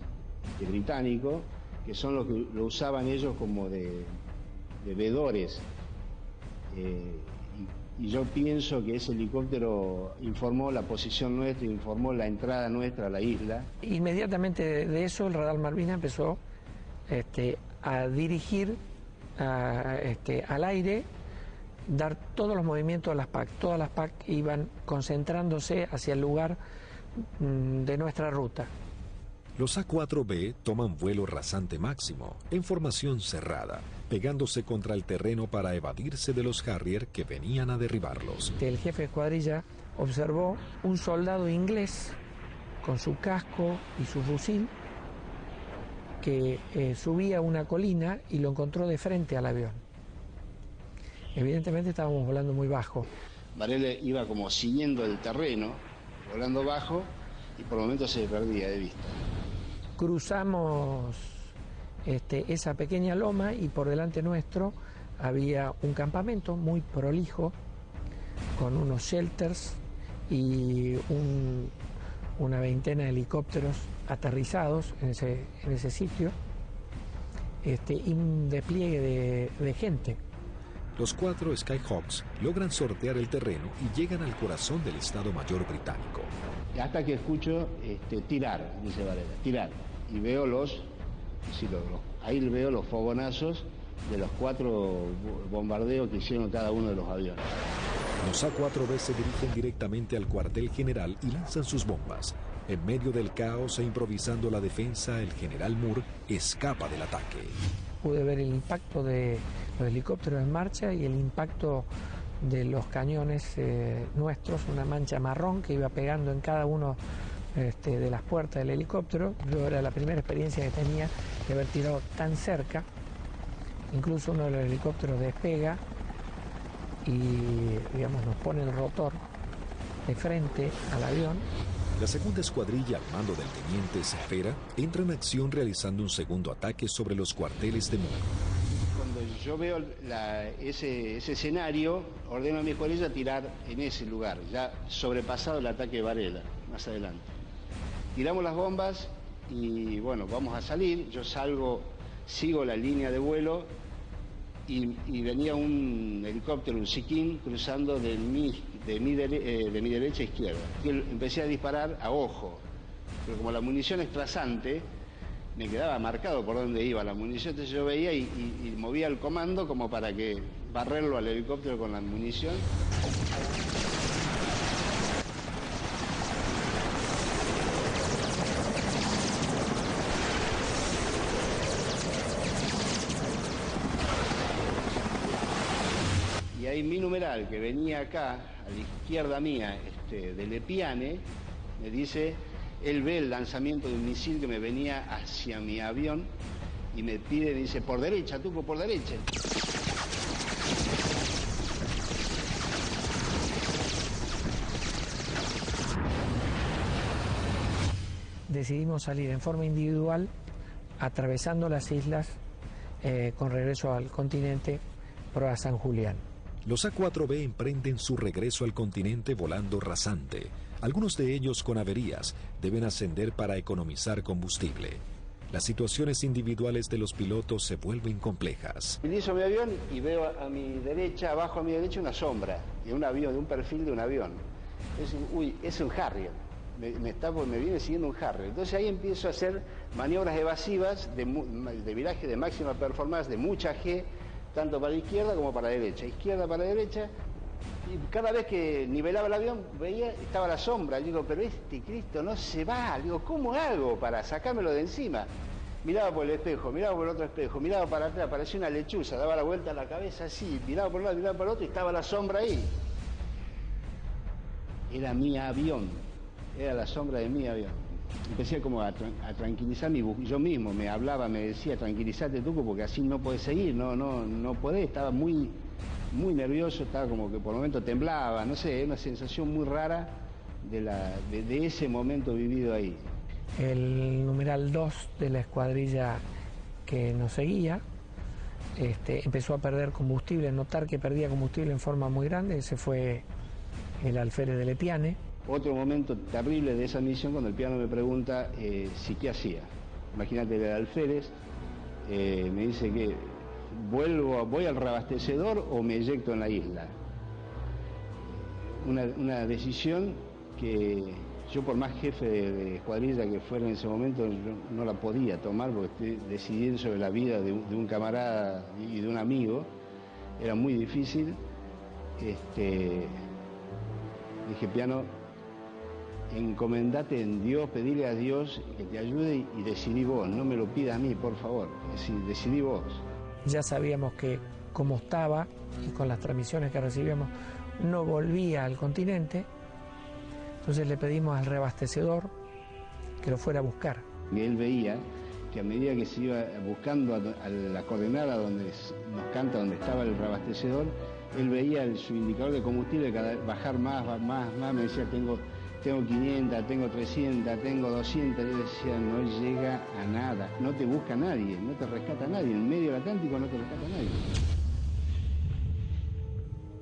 británico, que son los que lo usaban ellos como de vedores. Y yo pienso que ese helicóptero informó la posición nuestra, informó la entrada nuestra a la isla. Inmediatamente de eso el radar Malvinas empezó a dirigir al aire, dar todos los movimientos a las PAC. Todas las PAC iban concentrándose hacia el lugar de nuestra ruta. Los A-4B toman vuelo rasante máximo, en formación cerrada, pegándose contra el terreno para evadirse de los Harrier que venían a derribarlos. El jefe de escuadrilla observó un soldado inglés con su casco y su fusil que subía una colina y lo encontró de frente al avión. Evidentemente estábamos volando muy bajo. Varela iba como siguiendo el terreno, volando bajo, y por momentos se perdía de vista. Cruzamos esa pequeña loma y por delante nuestro había un campamento muy prolijo con unos shelters y una veintena de helicópteros aterrizados en ese sitio, y un despliegue de gente. Los 4 Skyhawks logran sortear el terreno y llegan al corazón del Estado Mayor británico. Hasta que escucho tirar, dice Varela, tirar. Y veo ahí veo los fogonazos de los 4 bombardeos que hicieron cada uno de los aviones. Los A-4B se dirigen directamente al cuartel general y lanzan sus bombas. En medio del caos e improvisando la defensa, el general Moore escapa del ataque. Pude ver el impacto de los helicópteros en marcha y el impacto de los cañones nuestros, una mancha marrón que iba pegando en cada uno de las puertas del helicóptero. Yo era la primera experiencia que tenía de haber tirado tan cerca. Incluso uno de los helicópteros despega y, digamos, nos pone el rotor de frente al avión. La segunda escuadrilla, al mando del teniente Cepeda, entra en acción realizando un segundo ataque sobre los cuarteles de Moore. Cuando yo veo ese escenario, ordeno a mi escuadrilla tirar en ese lugar, ya sobrepasado el ataque de Varela, más adelante. Tiramos las bombas y bueno, vamos a salir. Yo salgo, sigo la línea de vuelo y venía un helicóptero, un Siquín, cruzando de mi derecha a izquierda. Y empecé a disparar a ojo, pero como la munición es trazante, me quedaba marcado por dónde iba la munición, entonces yo veía y movía el comando como para que barrerlo al helicóptero con la munición. Y ahí mi numeral, que venía acá, a la izquierda mía, de Lepiane, me dice, él ve el lanzamiento de un misil que me venía hacia mi avión y me pide, me dice, por derecha, Tuco, por derecha. Decidimos salir en forma individual, atravesando las islas, con regreso al continente, pro a San Julián. Los A4B emprenden su regreso al continente volando rasante. Algunos de ellos con averías deben ascender para economizar combustible. Las situaciones individuales de los pilotos se vuelven complejas. Utilizo mi avión y veo a mi derecha, abajo a mi derecha, una sombra de un avión, de un perfil de un avión. Es un Harrier. Me viene siguiendo un Harrier. Entonces ahí empiezo a hacer maniobras evasivas de viraje de máxima performance, de mucha G, tanto para la izquierda como para la derecha. Izquierda para la derecha. Y cada vez que nivelaba el avión, veía, estaba la sombra. Digo, pero este Cristo no se va. Digo, ¿cómo hago para sacármelo de encima? Miraba por el espejo, miraba por el otro espejo, miraba para atrás, parecía una lechuza, daba la vuelta a la cabeza así, miraba por un lado, miraba por el otro y estaba la sombra ahí. Era mi avión, era la sombra de mi avión. Empecé como a tranquilizarme, yo mismo me hablaba, me decía, tranquilízate Tuco, porque así no podés seguir, no podés, estaba muy nervioso, estaba como que por el momento temblaba, no sé, una sensación muy rara de ese momento vivido ahí. El numeral 2 de la escuadrilla que nos seguía empezó a perder combustible, notar que perdía combustible en forma muy grande. Ese fue el alférez de Lepiane. Otro momento terrible de esa misión, cuando el piano me pregunta si qué hacía. Imagínate, el alférez me dice que voy al reabastecedor o me eyecto en la isla. Una decisión que yo, por más jefe de escuadrilla que fuera en ese momento, yo no la podía tomar, porque decidir sobre la vida de un camarada y de un amigo era muy difícil. Dije, piano, encomendate en Dios, pedirle a Dios que te ayude y decidí vos, no me lo pidas a mí, por favor, decidí vos. Ya sabíamos que como estaba y con las transmisiones que recibíamos no volvía al continente, entonces le pedimos al reabastecedor que lo fuera a buscar. Y él veía que a medida que se iba buscando a la coordenada donde nos canta, donde estaba el reabastecedor, él veía su indicador de combustible bajar más, me decía, tengo 500, tengo 300, tengo 200, yo decía, no llega a nada, no te busca nadie, no te rescata nadie, en medio del Atlántico no te rescata nadie.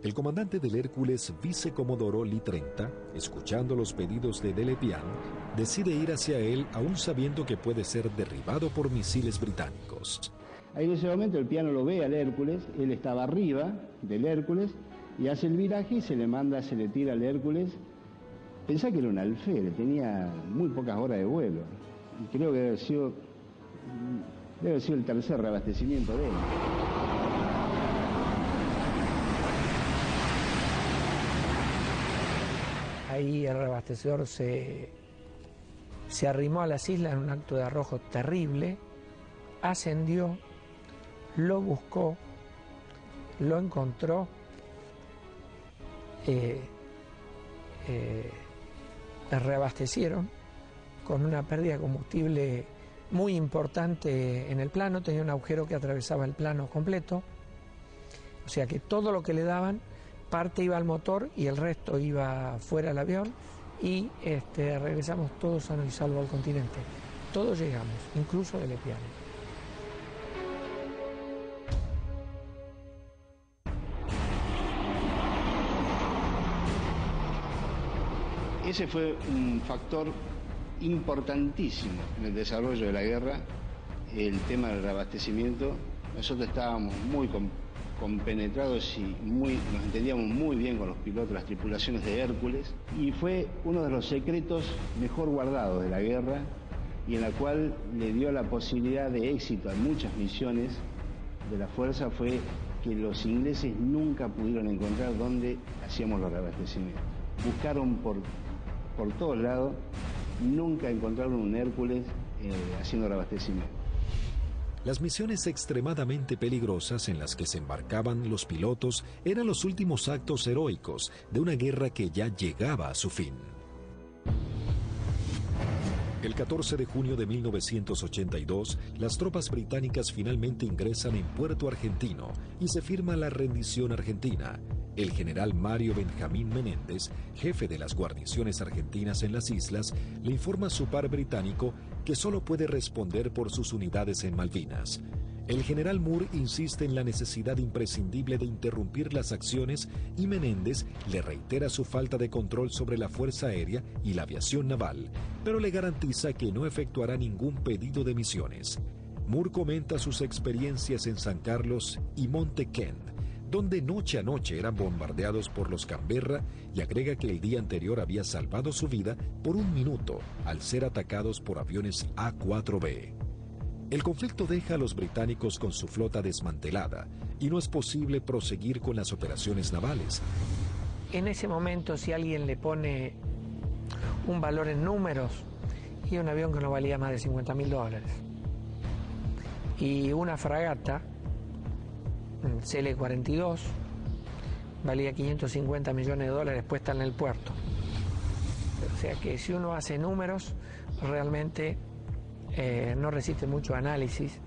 El comandante del Hércules, vicecomodoro Lee 30, escuchando los pedidos de Delepian, decide ir hacia él aún sabiendo que puede ser derribado por misiles británicos. Ahí en ese momento el piano lo ve al Hércules, él estaba arriba del Hércules y hace el viraje y se le tira al Hércules. Pensá que era un alférez, tenía muy pocas horas de vuelo. Y creo que debe haber sido el tercer reabastecimiento de él. Ahí el reabastecedor se arrimó a las islas en un acto de arrojo terrible, ascendió, lo buscó, lo encontró, reabastecieron con una pérdida de combustible muy importante en el plano, tenía un agujero que atravesaba el plano completo, o sea que todo lo que le daban, parte iba al motor y el resto iba fuera del avión, y regresamos todos sanos y salvos al continente. Todos llegamos, incluso del Epiale. Ese fue un factor importantísimo en el desarrollo de la guerra, el tema del reabastecimiento. Nosotros estábamos muy compenetrados y nos entendíamos muy bien con los pilotos, las tripulaciones de Hércules, y fue uno de los secretos mejor guardados de la guerra y en la cual le dio la posibilidad de éxito a muchas misiones de la fuerza, fue que los ingleses nunca pudieron encontrar dónde hacíamos los reabastecimientos. Buscaron por todos lados, nunca encontraron un Hércules haciendo reabastecimiento. Las misiones extremadamente peligrosas en las que se embarcaban los pilotos eran los últimos actos heroicos de una guerra que ya llegaba a su fin. El 14 de junio de 1982, las tropas británicas finalmente ingresan en Puerto Argentino y se firma la rendición argentina. El general Mario Benjamín Menéndez, jefe de las guarniciones argentinas en las islas, le informa a su par británico que solo puede responder por sus unidades en Malvinas. El general Moore insiste en la necesidad imprescindible de interrumpir las acciones y Menéndez le reitera su falta de control sobre la Fuerza Aérea y la aviación naval, pero le garantiza que no efectuará ningún pedido de misiones. Moore comenta sus experiencias en San Carlos y Monte Kent, donde noche a noche eran bombardeados por los Canberra, y agrega que el día anterior había salvado su vida por un minuto al ser atacados por aviones A-4B. El conflicto deja a los británicos con su flota desmantelada y no es posible proseguir con las operaciones navales. En ese momento, si alguien le pone un valor en números, y un avión que no valía más de $50.000, y una fragata CL-42 valía $550 millones puesta en el puerto. O sea que si uno hace números, realmente no resiste mucho análisis.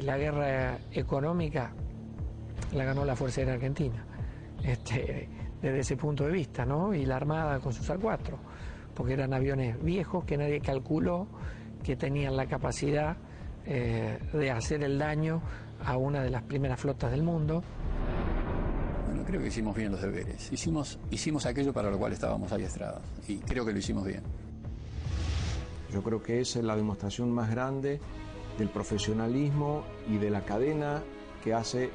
La guerra económica la ganó la Fuerza Aérea Argentina, desde ese punto de vista, ¿no? Y la Armada con sus A4, porque eran aviones viejos que nadie calculó que tenían la capacidad de hacer el daño a una de las primeras flotas del mundo. Bueno, creo que hicimos bien los deberes. Hicimos aquello para lo cual estábamos adiestrados y creo que lo hicimos bien. Yo creo que esa es la demostración más grande del profesionalismo y de la cadena que hace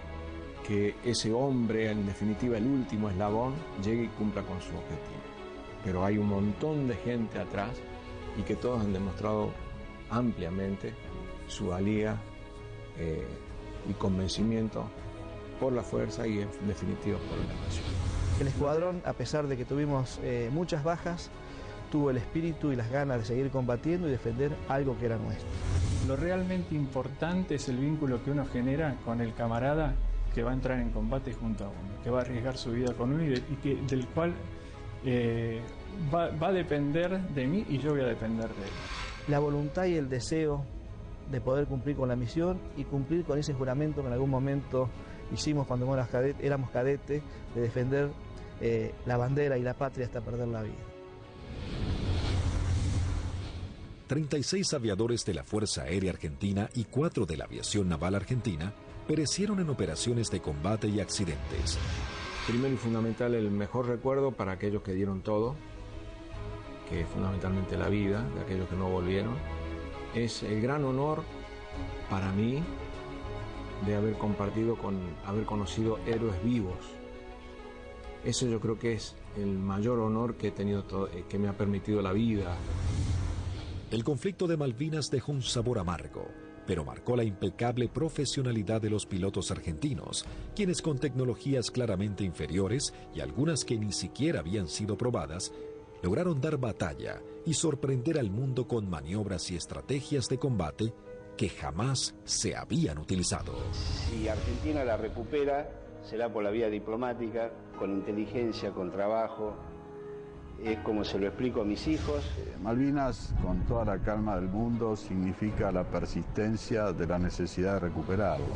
que ese hombre, en definitiva el último eslabón, llegue y cumpla con su objetivo. Pero hay un montón de gente atrás y que todos han demostrado ampliamente su valía y convencimiento por la fuerza y en definitiva por la nación. El escuadrón, a pesar de que tuvimos muchas bajas, tuvo el espíritu y las ganas de seguir combatiendo y defender algo que era nuestro. Lo realmente importante es el vínculo que uno genera con el camarada que va a entrar en combate junto a uno, que va a arriesgar su vida con uno del cual va a depender de mí y yo voy a depender de él. La voluntad y el deseo de poder cumplir con la misión y cumplir con ese juramento que en algún momento hicimos cuando éramos cadetes, de defender la bandera y la patria hasta perder la vida. 36 aviadores de la Fuerza Aérea Argentina y 4 de la Aviación Naval Argentina perecieron en operaciones de combate y accidentes. Primero y fundamental, el mejor recuerdo para aquellos que dieron todo, que es fundamentalmente la vida de aquellos que no volvieron. Es el gran honor para mí de haber haber conocido héroes vivos. Eso yo creo que es el mayor honor que he tenido, que me ha permitido la vida. El conflicto de Malvinas dejó un sabor amargo, pero marcó la impecable profesionalidad de los pilotos argentinos, quienes con tecnologías claramente inferiores y algunas que ni siquiera habían sido probadas, lograron dar batalla y sorprender al mundo con maniobras y estrategias de combate que jamás se habían utilizado. Si Argentina la recupera, será por la vía diplomática, con inteligencia, con trabajo. Es como se lo explico a mis hijos. Malvinas, con toda la calma del mundo, significa la persistencia de la necesidad de recuperarlos.